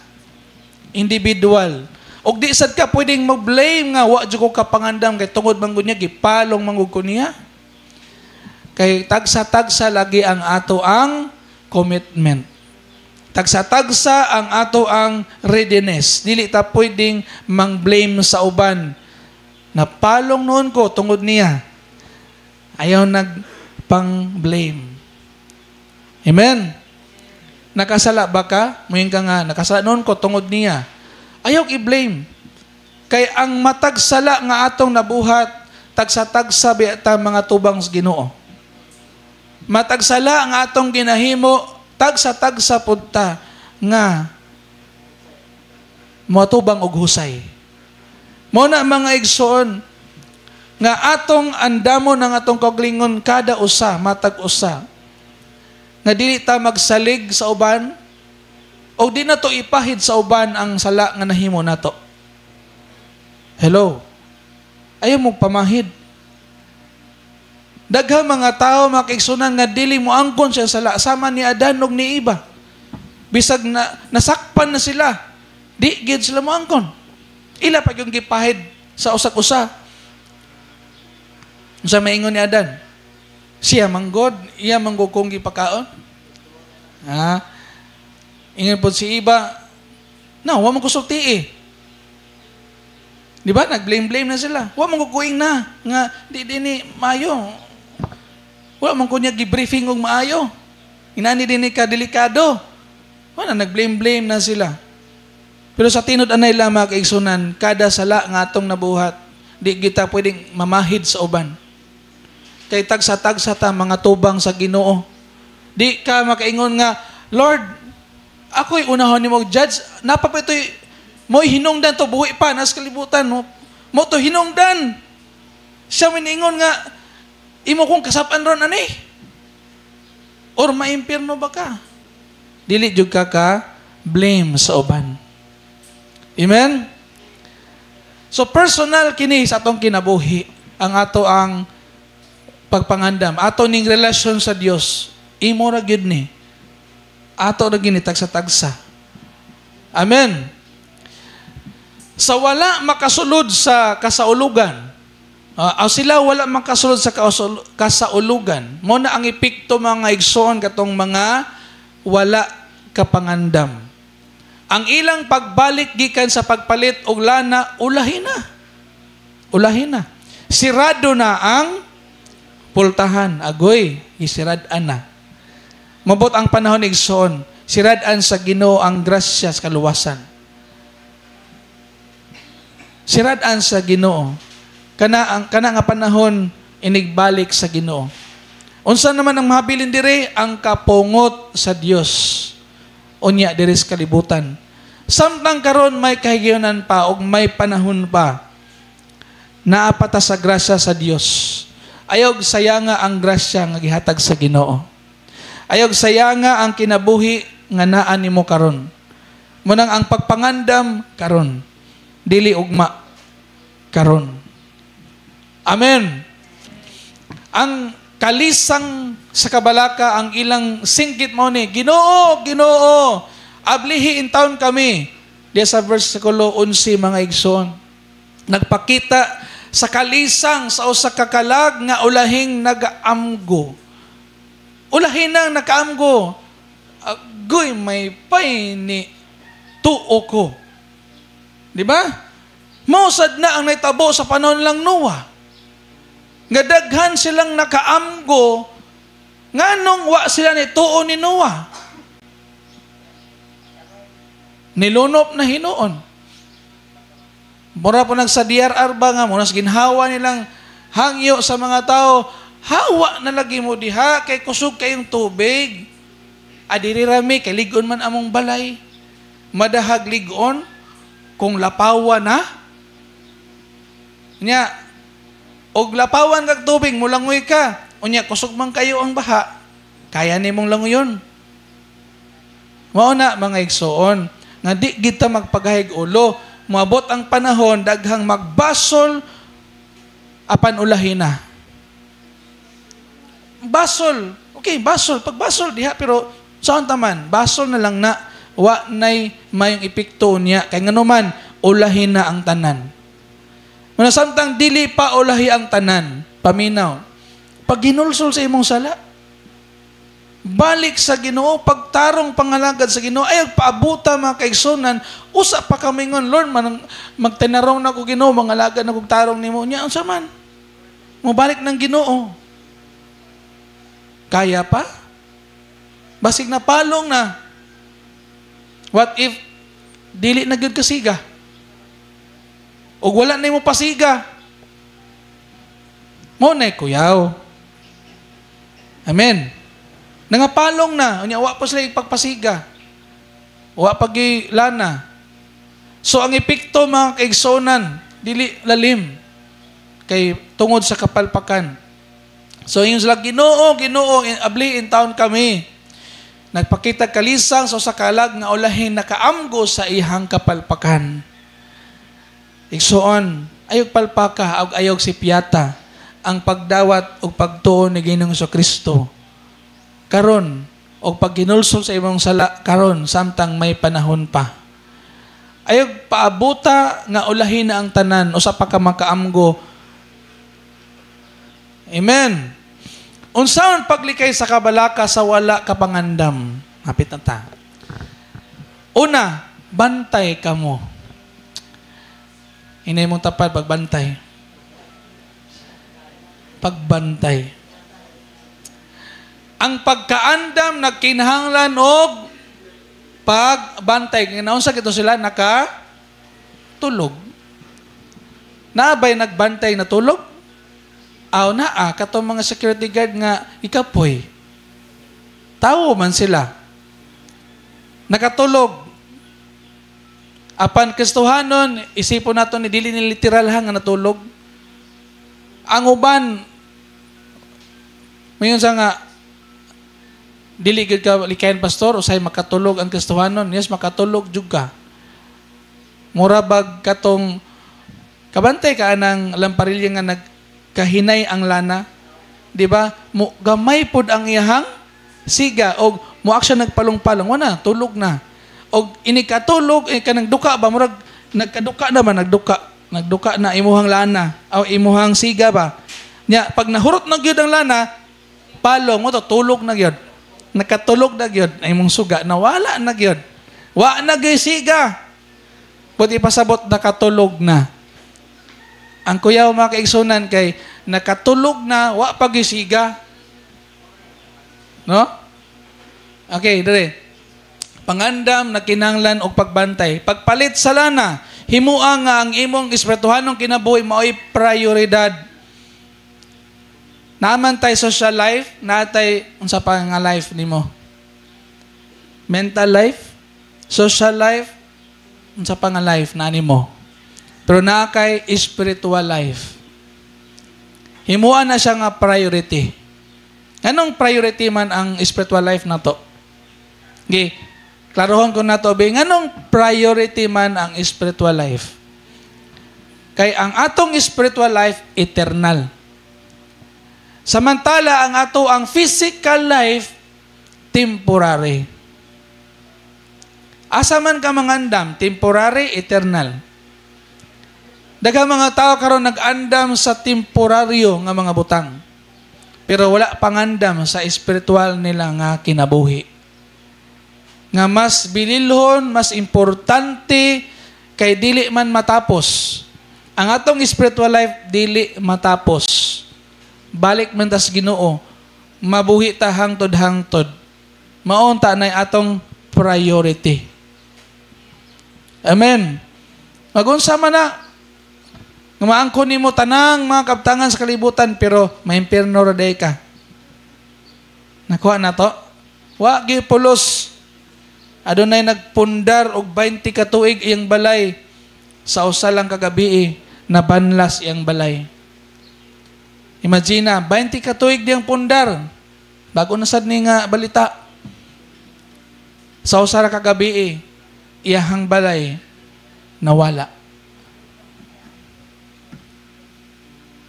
Individual. Og di sad ka pwedeng mag-blame nga, wa dyan ko kapangandam, kay tungod manggod niya, gipalong manggod ko niya. Kay tagsa-tagsa lagi ang ato ang commitment. Tagsa-tagsa ang ato ang readiness. Dili ta pwedeng mang-blame sa uban. Napalong noon ko, tungod niya. Ayaw nagpang-blame. Amen. Nakasala ba ka? Muyin ka nga, nakasala noon ko, tungod niya. Ayaw i-blame. Kay ang matagsala nga atong nabuhat, tagsa-tagsa biata mga tubang sa Ginoo. Matagsala nga atong ginahimo, tagsa-tagsa punta nga matubang og husay. Muna mga igsoon, nga atong andamo ng atong kaglingon kada usa, matag usa. Nga dili ta magsalig sa uban o di na to ipahid sa uban ang sala nga nahimo nato. Hello. Ayaw mo pamahid. Daghang mga tao makigsunan nga dili mo angkon siya sala sama ni Adan ug ni Eva. Bisag na nasakpan na sila. Di gid sila mo angkon. Ila pa yung gipahid sa usak-usa. Sa maingon ni Adan. Siya manggod, iya manggod kong gipakaon. Ha? Ingon po si Iba, wa man ko sulti eh. Di ba? Nag-blame-blame na sila. Wa man ko kuing na. Nga, di ni maayo. Wa man ko niya gibriefing og maayo. Inani din ni ka delikado. Wala, nag-blame-blame na sila. Pero sa tinod anay lamang kaigsunan, kada sala nga atong nabuhat, di kita pwedeng mamahid sa uban. Kay tagsa-tagsa ta mga tubang sa Ginoo. Di ka makaingon nga, Lord, ako'y unahon ni mo judge, napapitoy, mo'y hinungdan to, buhi pa, nas kalibutan mo. Mo to hinungdan. Siya miningon nga, imo kong kasapan ron, ani? Or maimpirno ba ka? Dili jud ka blame sa uban. Amen? So personal kini sa atong kinabuhi, ang ato ang pagpangandam, ato ning relasyon sa Dios, imo ra gyud ni. Ato ra gini tagsa-tagsa. Amen. Sa wala makasulod sa kasaulugan, sila wala makasulod sa kasaulugan, mo na ang epekto mga igsoon katong mga wala kapangandam. Ang ilang pagbalik gikan sa pagpalit og lana, ulahin na. Ulahin na. Sirado na ang pultahan. Agoy, isirad-an na. Mabot ang panahon igsoon, sirad-an sa Ginoo ang grasya sa kaluwasan. Sirad-an sa Ginoo. Kana nga panahon inigbalik sa Ginoo. Unsa naman ang mahabilin dire? Ang kapungot sa Dios. Unya diri sa kalibutan. Samtang karon may kahigayonan pa og may panahon pa. Naapata sa grasya sa Dios. Ayog sayanga ang grasya nga gihatag sa Ginoo. Ayog sayanga ang kinabuhi nga naa nimo karon. Munang ang pagpangandam karon, dili ugma karon. Amen. Ang kalisang sa kabalaka ang ilang singkit mo ni, Ginoo, Ginoo, ablihi in taon kami. Diya sa versikulo 11 mga igsoon. Nagpakita sa kalisang sa usa ka kalag nga ulahing nagaamgo. Ulahin nang nakaamgo. Agoy may pay ni tuo ko. Di ba? Mausad na ang naitabo sa panahon lang Noah. Nga daghan silang nakaamgo, nganong wa sila ni tuo ni Noah. Nilunop na hinuon. Mura po nagsa DRR ba nga, muna ginhawa nilang hangyo sa mga tao, hawa na lagi mo diha, kay kusog kayong tubig. Adiri rami, kay ligon man among balay. Madahag ligon, kung lapawa na. Nya, og lapawan kag tubig, mulangoy ka. Unya, kusog man kayo ang baha. Kaya ni mong langoyon. Mao na mga igsoon, nga di kita magpagahig ulo, moabot ang panahon, daghang magbasol, apan ulahin na. Basol, okay, basol. Pag basol, diha, pero saan taman? Basol na lang na, wa nay mayong epekto niya. Kaya nga naman, ulahin na ang tanan. Muna samtang dili pa ulahi ang tanan, paminaw. Pag ginulsol sa imong sala, balik sa Ginoo, pagtarong pangalagad sa Ginoo, ay paabuta mga kaigsunan, usa pa kami ngon, Lord, magtinarong na ko Ginoo, mangalagad na kong tarong nimo niya, ang saman. Mubalik ng Ginoo. Kaya pa? Basig na palong na. What if dili na gyud kasiga? O wala na mo pasiga? Mo na kuyaw. Amen. Nangapalong na, unya wa pa sila ipagpasiga. Wa pagi lana. So ang epekto mga kaigsonan, dili lalim kay tungod sa kapalpakan. So yung sila, Ginoo, Ginoo, abli in taon kami. Nagpakita kalisang sa kalag nga ulahin nakaamgo sa ihang kapalpakan. Igsoon, ayog palpaka, ayog si piyata, ang pagdawat o pagtuon ni Ginoong Kristo. Karon, o pag ginulsol sa imong sala, karon, samtang may panahon pa. Ayog paabuta nga ulahin na ang tanan, o sa pagkamakaamgo. Amen. Unsaon paglikay sa kabalaka sa wala kapangandam? Hapit na ta. Una, bantay ka mo. Hinay mong tapad, pagbantay. Pagbantay. Ang pagkaandam nagkinahanglan og pagbantay. Naunsa kito sila nakatulog. Naabay nagbantay na tulog? Aw naa katong mga security guard nga ikapoy. Tawo man sila. Nakatulog. Apan Kristohanon, isipon nato ni dili ni literal nga natulog. Ang uban mayon sa nga dili gid ka likayan pastor usay makatulog ang Kristohanon. Yes, makatulog jud ka. Mura bag katong kabantay ka anang lamparilya nga nagkahinay ang lana. Di ba? Gamay pod ang iyahang siga og muak siya nagpalong-palong. Wana, tulog na. Og inikatulog, kanang duka ba? Murag, nagkaduka naman, nagduka. Nagduka na imuhang lana. O imuhang siga ba? Nya, pag nahurot na gyud ang lana, palong mo to, tulog na gyud. nakatulog na gyud ay mong suga, nawala na gyud. Wa na gyud siga. Pwede pasabot nakatulog na. Ang kuyaw mga kaigsunan kay nakatulog na, wa pa gyud siga. No? Okay, dire. Pangandam na kinahanglan og pagbantay. Pagpalit sa lana, himua nga ang imong espirituhanong kinabuhi mao'y prioridad. Naaman tay social life, natay unsa pa nga life nimo? Mental life, social life, unsa pa nga life na nimo? Pero naa kay spiritual life. Himua na siya nga priority. Anong priority man ang spiritual life nato? Okay. Klarohon ko na to, anong priority man ang spiritual life? Kay ang atong spiritual life, eternal. Samantala, ang physical life, temporary. Asa man ka mangandam, temporary, eternal. Daghang mga tao karon nag-andam sa temporaryo nga mga butang. Pero wala pangandam sa spiritual nila nga kinabuhi. Nga mas bililhon, mas importante kay dili man matapos. Ang atong spiritual life dili matapos. Balik man tas Ginoo, mabuhi ta hangtod-hangtod. Maunta na atong priority. Amen. Magunsa man na. Ngamaangkon nimo tanang mga kabtangan sa kalibutan pero maimpierno ra day ka. Nakuha na to. Wa gyud pulos. Adunay nagpundar og 20 ka tuig iyang balay sa usa lang kagabi nabanlas iyang balay. Imagine 20 ka tuig diyang pundar. Bago na sad ni nga balita. Sa usa ra kagabi iyahang balay nawala.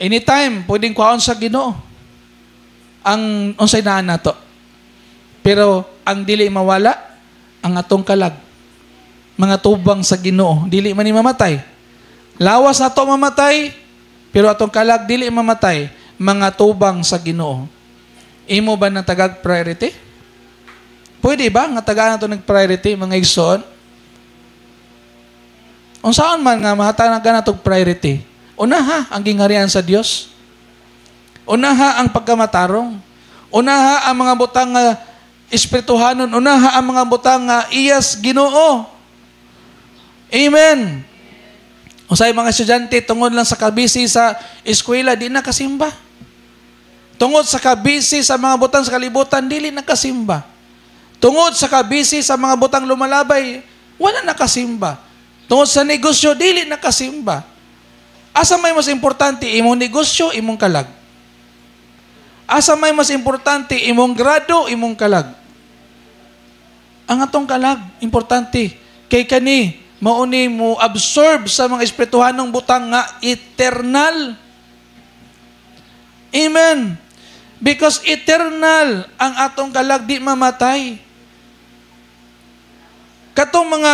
Anytime pwedeng kuhaon sa Ginoo ang unsay naa nato. Pero ang dili mawala ang atong kalag, mga tubang sa Ginoo, dili man ni mamatay. Lawas nato mamatay, pero atong kalag dili mamatay, mga tubang sa Ginoo. Imo ba nang tagag priority? Pwede ba nga tagaan nato nag-priority mga igsoon? Unsaon man nga mahatanagan nato priority? Unaha ang gingharian sa Dios. Unaha ang pagkamatarong. Unaha ang mga butang nga espirituhanon, unaha ang mga butang nga iyas Ginoo. Amen. Usay mga estudyante tungod lang sa kabisi sa eskwela di na kasimba. Tungod sa kabisi sa mga butang sa kalibutan dili na kasimba. Tungod sa kabisi sa mga butang lumalabay wala na kasimba. Tungod sa negosyo dili na kasimba. Asa may mas importante imong negosyo, imong kalag? Asa may mas importante imong grado, imong kalag? Ang atong kalag, importante. Kay kani, mauni mo absorb sa mga espirituhanong butang nga eternal. Amen. Because eternal ang atong kalag, di mamatay. Katong mga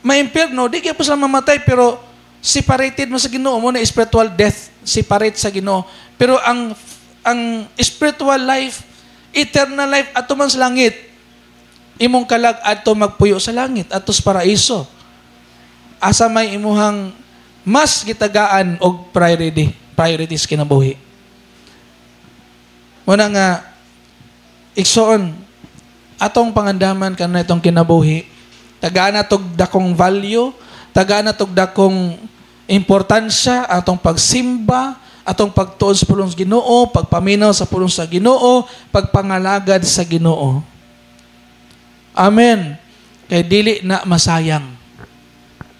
maimpirno, di kaya po sila mamatay, pero separated mo sa Ginoo mo na spiritual death, separate sa Ginoo. Pero ang spiritual life, eternal life, ato man sa langit, imong kalag ato magpuyo sa langit, ato sa paraiso. Asa may imuhang mas gitagaan og priorities kinabuhi. Muna nga, iksoon, atong pangandaman kanina itong kinabuhi, tagaan na itong dakong value, tagaan na itong dakong importansya, atong pagsimba, atong pagtuon sa pulong sa Ginoo, pagpaminaw sa pulong sa Ginoo, pagpangalagad sa Ginoo. Amen. Kay dili na masayang.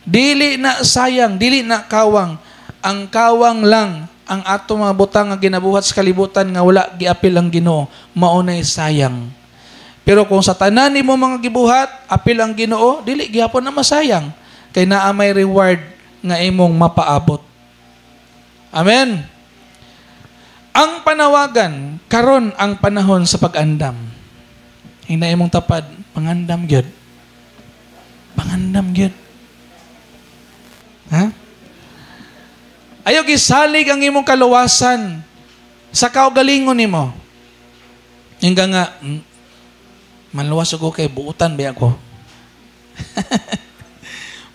Dili na sayang, dili na kawang. Ang kawang lang ang atong mga butang nga ginabuhat sa kalibutan nga wala giapil ang Ginoo, maunay sayang. Pero kung sa tanan nimo mga gibuhat, apil ang Ginoo, dili gyapon na masayang. Kay naa may reward nga imong mapaabot. Amen. Ang panawagan, karon ang panahon sa pag-andam. Hina imong tapad, pangandam gyud. Pangandam gyud. Ha? Ayaw gisalig ang imong kaluwasan sa kaugalingon nimo. Hingga nga, Maluwas ko kay buutan ba ako?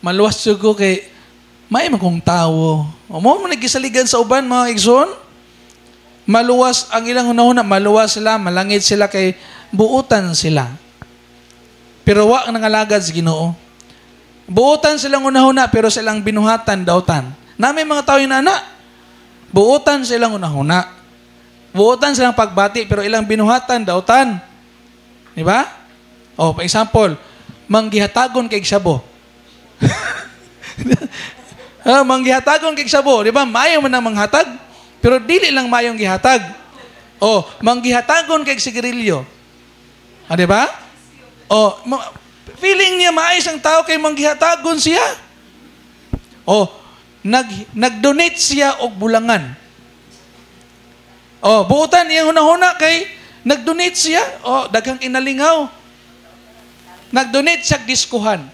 Maluwas ko kay may magong tao. O mo nagisaligan sa uban mga igsoon. Maluwas ang ilang hunahuna, maluwas sila, malangit sila kay buutan sila. Pero wa ang nangalagad sa Ginoo. Buutan silang hunahuna pero silang binuhatan dautan. Na may mga tao yung nana. Buutan silang hunahuna. Buutan silang pagbati pero ilang binuhatan dautan. Di ba? O, for example, manggihatagon kay Gsabo. Manggihatagon kay Gsabo. Di ba? Mayo man ang manghatag. Pero dili lang mayong gihatag. O, manggihatagon kay Sigarilyo. Di ba? O, feeling niya maayos ang tao kay manggihatagon siya. O, nag-donate siya og bulangan. O, buutan iyang hunahuna kay nag-donate siya. O, daghang inalingaw. Nag-donate siya diskuhan.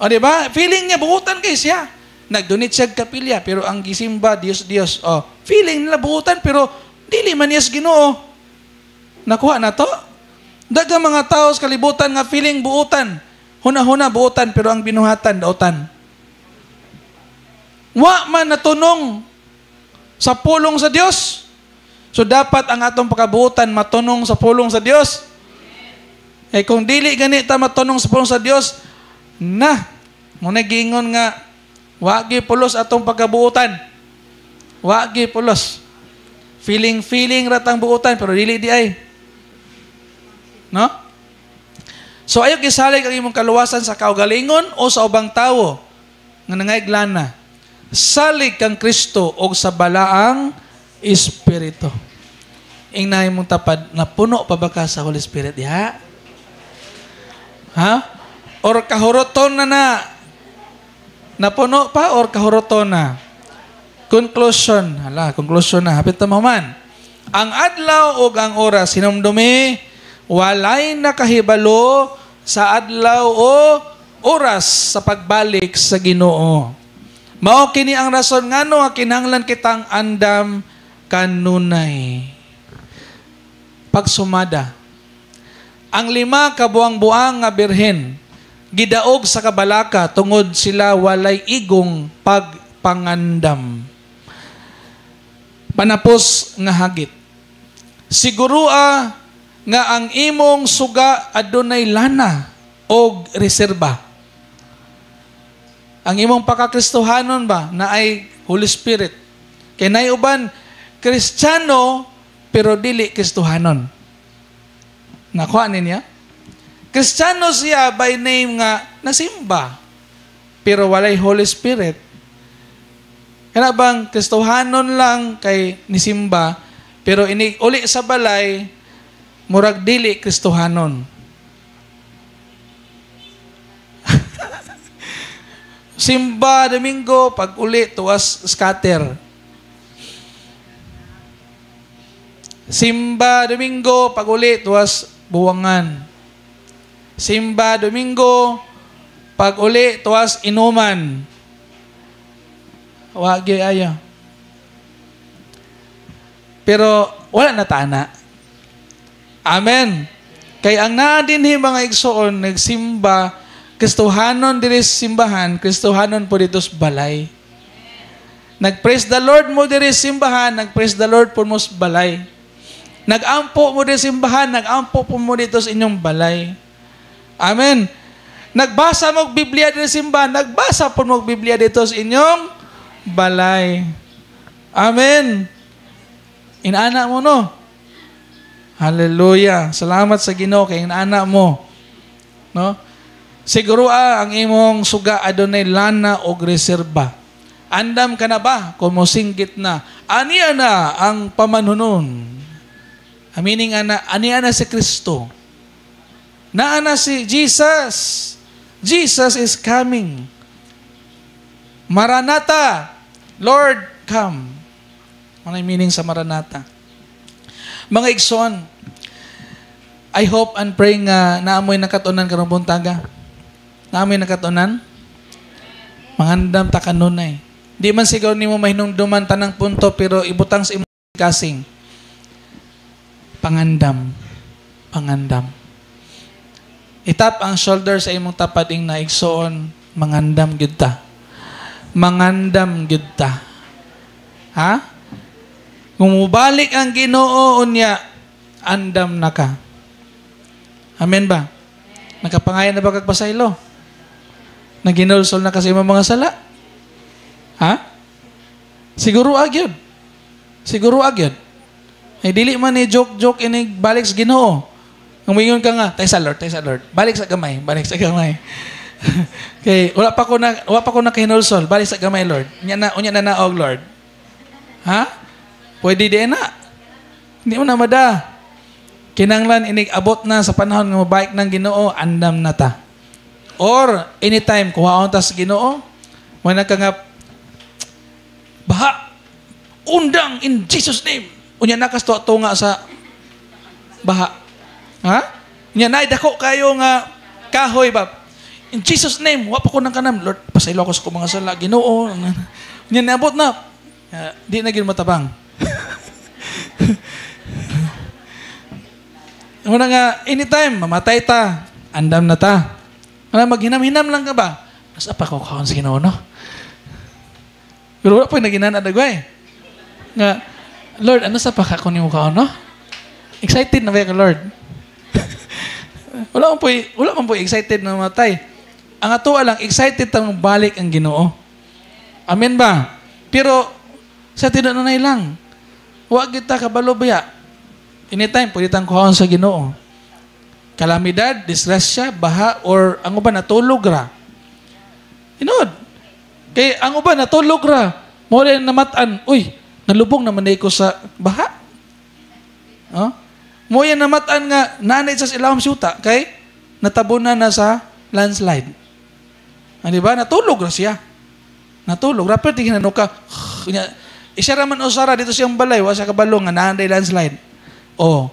O, di ba? Feeling niya buutan kay siya. Nag-donate siya kapilya, pero ang gisimba, Diyos. O, feeling nila buutan, pero dili man niyas Ginoo. Nakuha na to? Daghang mga tao sa kalibutan nga feeling buutan. Huna-huna buutan, pero ang binuhatan, dautan. Wa man natunong sa pulong sa Dios. So dapat ang atong pagkabuutan matunong sa pulong sa Dios. Eh kung dili ganita matunong sa pulong sa Dios, muna gingon nga, wagi pulos atong pagkabuutan. Wagi pulos. Feeling ratang buutan, pero dili di ay. No? So ayaw gisalig ang imong kaluwasan sa kaugalingon o sa ubang tawo nga nangaiglana. Salig kang Kristo o sa balaang Espiritu. Ingnahin mong tapad, napuno pa ba ka sa Holy Spirit? Ya? Ha? Or kahuroton na? Napuno pa or kahuroton na? Conclusion. Conclusion na. Hapit na man. Ang adlaw o ang oras, sinumdumi, walay nakahibalo sa adlaw o oras sa pagbalik sa Ginoo. Mao kini ang rason ngano nga kinahanglan kitang andam kanunay. Pagsumada. Ang 5 kabuang-buang nga birhen gidaog sa kabalaka tungod sila walay igong pagpangandam. Panapos nga hagit. Sigurua nga ang imong suga adunay lana o reserba. Ang imong pakakristohanon ba na ay Holy Spirit. Kay nay uban Kristiyano pero dili Kristohanon. Nakuha niya? Kristiyano siya by name nga nasimba pero walay Holy Spirit. Kaya bang Kristohanon lang kay nisimba pero uli sa balay murag dili Kristohanon. Simba Domingo, pag uli, tuwas scatter. Simba Domingo, pag uli, tuwas buwangan. Simba Domingo, pag uli, tuwas inuman. Wagi ayo. Pero wala na tana. Amen. Kay ang naadinhi mga igsoon, nagsimba, Kristohanon diri simbahan, Kristohanon po dito sa balay. Nag-praise the Lord mo diri simbahan, nag-praise the Lord po mo sa balay. Nag-ampo mo diri simbahan, nag-ampo po mo dito sa inyong balay. Amen. Nagbasa mo Biblia diri simbahan, nagbasa po mo Biblia dito sa inyong balay. Amen. Inaana mo no? Hallelujah. Salamat sa Ginoo kay inaana mo. No? Siguro ang imong suga adunay lana o reserba. Andam ka na ba kung mosinggit na? Aniya na ang pamanunon. Meaning aniya na si Kristo. Naana si Jesus. Jesus is coming. Maranatha. Lord, come. Ano yung meaning sa Maranatha? Mga igsoon, I hope and pray nga naamoy nakatunan karong buntaga. Naamoy nakatunan? Mangandam ta kanunay. Di man siguro nimo mahinungduman tanang punto pero ibutang sa imong kasing. Pangandam. pangandam. Itap ang shoulder sa imong tapading na igsoon, mangandam gyud ta. Mangandam gyud ta. Ha? Kung mubalik ang Ginoo unya, andam na ka. Amen ba? Nakapangayan na ba kag pasaylo? Naginulsol na kasi mga sala? Ha? Siguro agyod. Siguro agyod. Ay dili man ni joke-joke ini balik sa Ginoo. Kung mingon ka nga, tayo sa Lord. Balik sa gamay. Okay, wala pa ko na kinulsol. Balik sa gamay, Lord. Unya na naog, Lord. Ha? Pwede din na. Hindi mo na mada. Kinanglan inig-abot na sa panahon ng mabalik ng Ginoo, andam na ta. Or, anytime, kuhaon ta sa Ginoo, wala ka nga, baha, undang in Jesus' name. Unya na kasto nga sa baha. Ha? Unya na, dako kayo nga kahoy ba? In Jesus' name, wapa ko ng kanam. Lord, pasaylo ako sa mga sala. Ginoo. Unya na, abot na. Di na gin matabang. Una nga, anytime, mamatay ta, andam na ta. Maghinam-hinam lang ka ba? Nasa pa ko kaon sa Ginoo, no? Pero wala po yung naginan adagway. Nga, Lord, ano sa pa ka ni mo kaon, no? Excited na ba ka, Lord? wala man po excited na mamatay. Ang ato lang, excited tang balik ang Ginoo. Amen ba? Pero, sa tinanay lang, huwag kita kabalo baya. Anytime, pwede tang kuhaon sa Ginoo. Kalamidad, disgrasya, baha, or ang uban natulog ra. Inod. Kaya ang uban natulog ra. Mula namatan, uy, nalubong naman ko sa baha. Oh? Mula namatan nga, nanay sa ilawang syuta, kay natabunan na sa landslide. Di ba? Natulog ra siya. Natulog. Rapper, tingnan ka. Isya raman usara dito siyang balay, wa siya kabalong nga nanay landslide. Oh,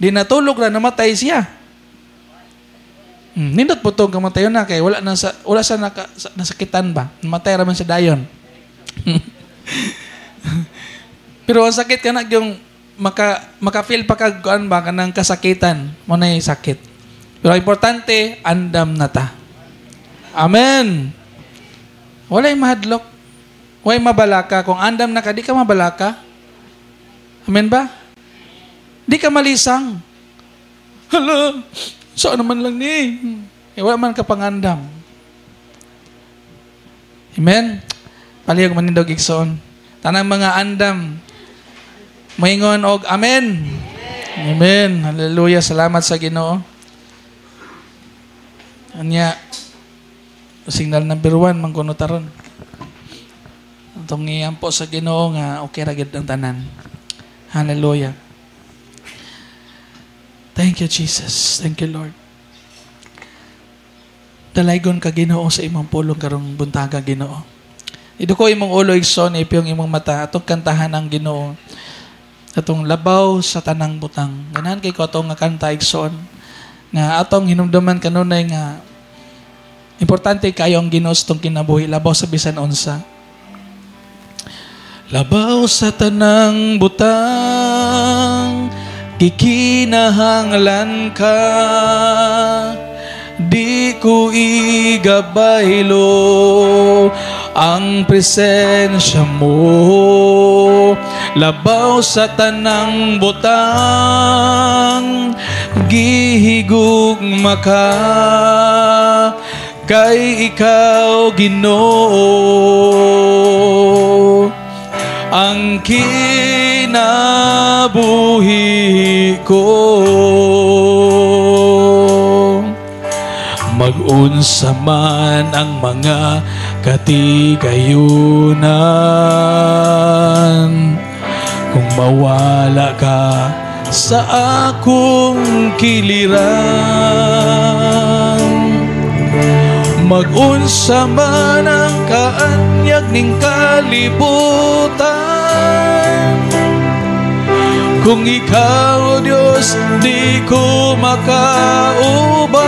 di natulog na namatay siya. Nindot po itong kamatayon na kaya wala sa nasakitan ba? Namatay raman sa dayon. Pero ang sakit ka na yung maka-feel pa kagkuan ba ka ng kasakitan mo na yung sakit. Pero importante, andam na ta. Amen. Wala'y mahadlok. Wala'y mabalaka. Kung andam na ka, di ka mabalaka. Amen ba? Di ka malisang. Hala, saan naman lang ni? Wala man ka pangandam. Amen? Palihog manindog igsoon. Tanang mga andam, maingon og amen. Amen. Hallelujah. Salamat sa Ginoo. Anya, signal number 1, mangkunotaron. Itong iyampo sa Ginoo nga okay ra gid ang tanan. Hallelujah. Thank you, Jesus. Thank you, Lord. Dalaygon ka, Ginoo, sa imong pulong karong buntaga, Ginoo. Ito ko imong ulo, igsoon, ipiyong imong mata, atong kantahan ang Ginoo. Atong labaw sa tanang butang. Ganahan kay ko atong nga kanta, igsoon, nga atong hinumduman kanunay nga importante kayo ang Ginoo sa itong kinabuhi, labaw sa bisan unsa. Labaw sa tanang butang, kikinahanglan ka, di ko igabaylo ang presensya mo. Labaw sa tanang butang, gihigugma ka, kay ikaw Ginoo ang kinabuhi ko. Mag-unsa man ang mga katigayunan, kung mawala ka sa akong kiliran. Mag-unsa man ang kaanyag ning kalibutan, kung ikaw, Diyos, di ko makauban.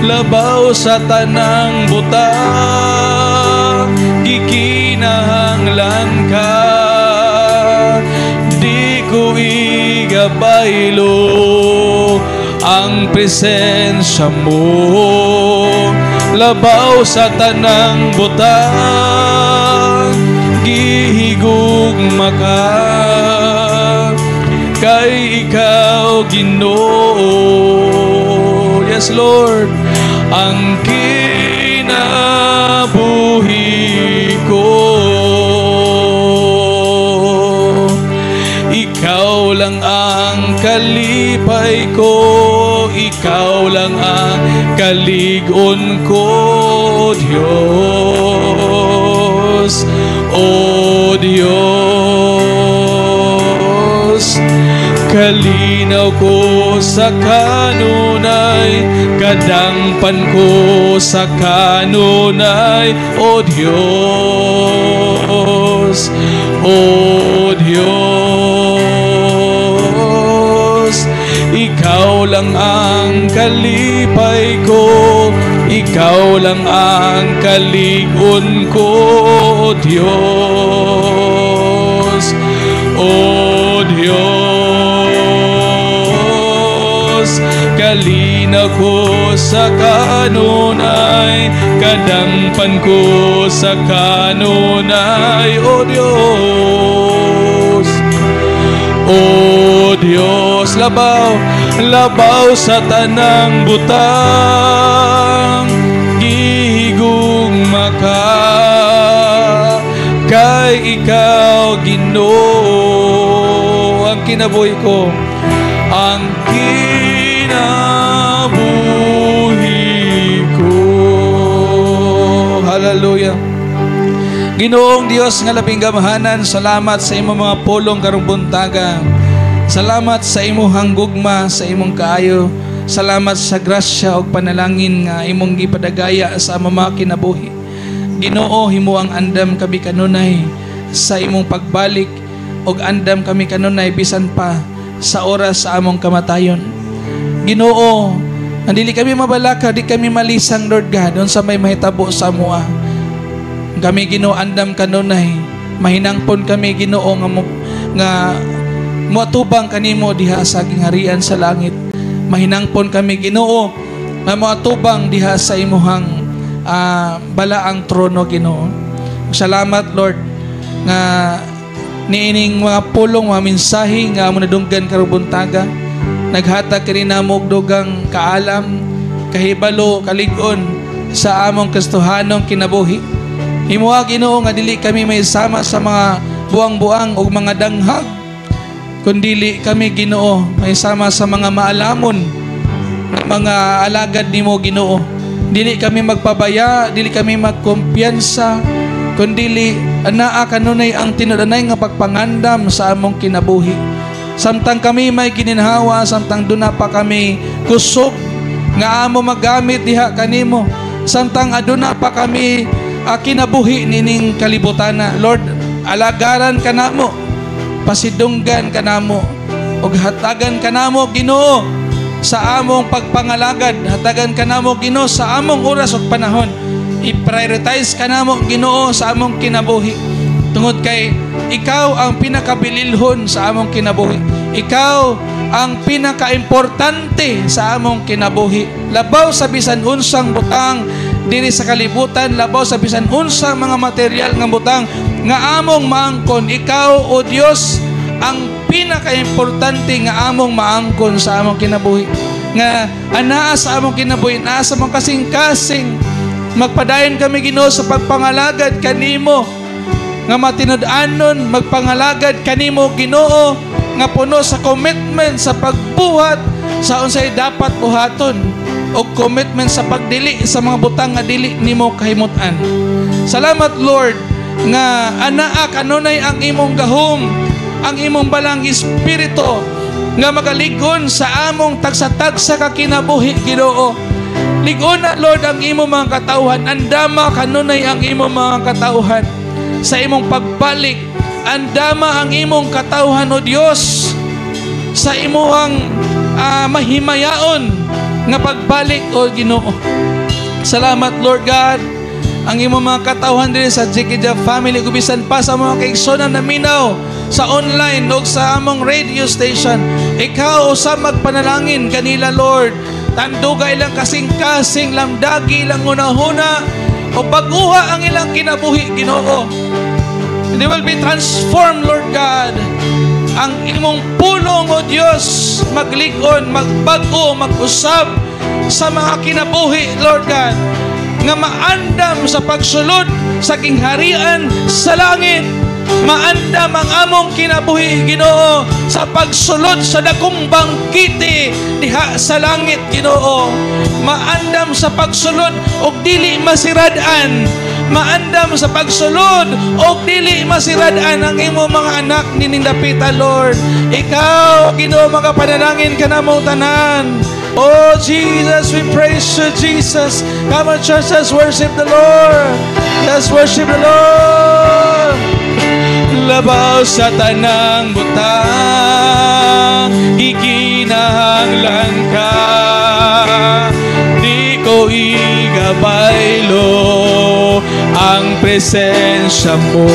Labaw sa tanang butang, gikinahanglan ka, di ko igabaylo kabaylo ang presensya mo, labaw sa tanang butang gihigugma ka, kay ikaw Ginoo. Yes Lord, ang kinabuhi ko, ikaw lang ang kalipay ko, ikaw lang ang kaligon ko, Diyos, O Diyos. Kalinaw ko sa kanunay, kadangpan ko sa kanunay, O Diyos, O Diyos. Ikaw lang ang kalipay ko, ikaw lang ang kaligon ko, O Diyos, O Diyos. Kalinaw ko sa kanunay, kadangpan ko sa kanunay, O Diyos, O Diyos. Labaw sa tanang butang gihigugma ka, kay ikaw Ginoo ang kinabuhi ko, ang kinabuhi ko. Hallelujah. Ginoong Dios nga labing gamahanan, salamat sa imong mga pulong karong buntaga. Salamat sa imong hanggugma, sa imong kaayo. Salamat sa grasya ug panalangin nga imong gipadagaya sa among mga kinabuhi. Ginoo, himo ang andam kami kanunay sa imong pagbalik, ug andam kami kanunay bisan pa sa oras sa among kamatayon. Ginoo, andili kami mabalaka, di kami malisang, Lord God, unsa may mahitabo sa amoa. Kami Ginoo andam kanunay, mahinangpon kami Ginoo nga muatubang kanimo diha sa gingharian sa langit. Mahinangpon kami Ginoo nga muatubang diha sa imuhang balaang trono Ginoo. Salamat Lord nga niining mga pulong, mga mensahe nga amo nadunggan karong buntaga. Naghatag kini namo og dugang kaalam, kahibalo, kalig-on sa among kastuhanong kinabuhi. Himuha Ginoo nga dili kami may sama sa mga buang-buang o mga danghag, kundili kami Ginoo may sama sa mga maalamon, mga alagad nimo Ginoo. Dili kami magpabaya, dili kami magkumpiyansa, kundili anaa kanunay ang tinudanay nga pagpangandam sa among kinabuhi. Samtang kami may gininhawa, samtang duna pa kami kusog nga amo magamit diha kanimo, samtang aduna pa kami kinabuhi nining kalibutana. Lord, alagaran ka namo, pasidunggan ka namo, ug hatagan ka namo Ginoo sa among pagpangalagad. Hatagan ka namo Ginoo sa among oras ug panahon. I-prioritize ka namo Ginoo sa among kinabuhi, tungod kay ikaw ang pinakabililhon sa among kinabuhi. Ikaw ang pinakaimportante sa among kinabuhi. Labaw sa bisan unsang butang diri sa kalibutan, labaw sa bisan unsang mga material nga butang nga among maangkon, ikaw o Dios ang pinaka-importante nga among maangkon sa among kinabuhi. Nga anaa sa among kinabuhi, naa sa among kasing-kasing. Magpadayon kami Ginoo sa pagpangalagad kanimo, nga matinud-anon magpangalagad kanimo Ginoo, nga puno sa commitment sa pagbuhat sa unsay dapat buhaton, o commitment sa pagdili sa mga butang nga dili nimo kahimutan. Salamat Lord nga anaa kanunay ang imong gahom, ang imong balang espiritu nga magaligon sa among tagsa-tagsa ka kinabuhi Ginoo. Ligon na Lord ang imong mga katauhan, andama kanunay ang imong mga katauhan sa imong pagbalik. Andama ang imong katauhan o Dios sa imong mahimayaon nga pagbalik o Ginoo. Salamat Lord God ang imong mga katawhan diri sa Jikija family, gubisan pa sa mga kaigsonan na minaw sa online o sa among radio station. Ikaw usa magpanalangin kanila, Lord. Tanduga ilang kasing-kasing, lamdagi ilang hunahuna, o baguha ang ilang kinabuhi, Ginoo. They will be transformed, Lord God. Ang imong pulong, O Diyos, magligon, magbago, mag-usab sa mga kinabuhi, Lord God, nga maandam sa pagsulod sa kingharian sa langit. Maandam ang among kinabuhi, Ginoo, sa pagsulod sa dakong bangkiti diha sa langit, Ginoo. Maandam sa pagsulod og dili masirad-an. Maandam sa pagsulod o dili masirad-an ang imo mga anak ninindapita, Lord. Ikaw, Ginoo, makapanalangin ka na mo tanan. Oh Jesus, we praise you, Jesus. Come on, church, let's worship the Lord. Let's worship the Lord. Labaw sa tanang butang, ikinahanglan ka. Di ko igabaylo ang presensya mo.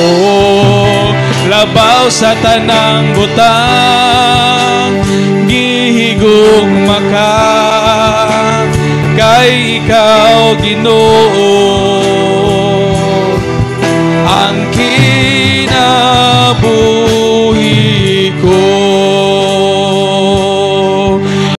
Labaw sa tanang butang, gihigugma ka. Kay ikaw, Ginoo,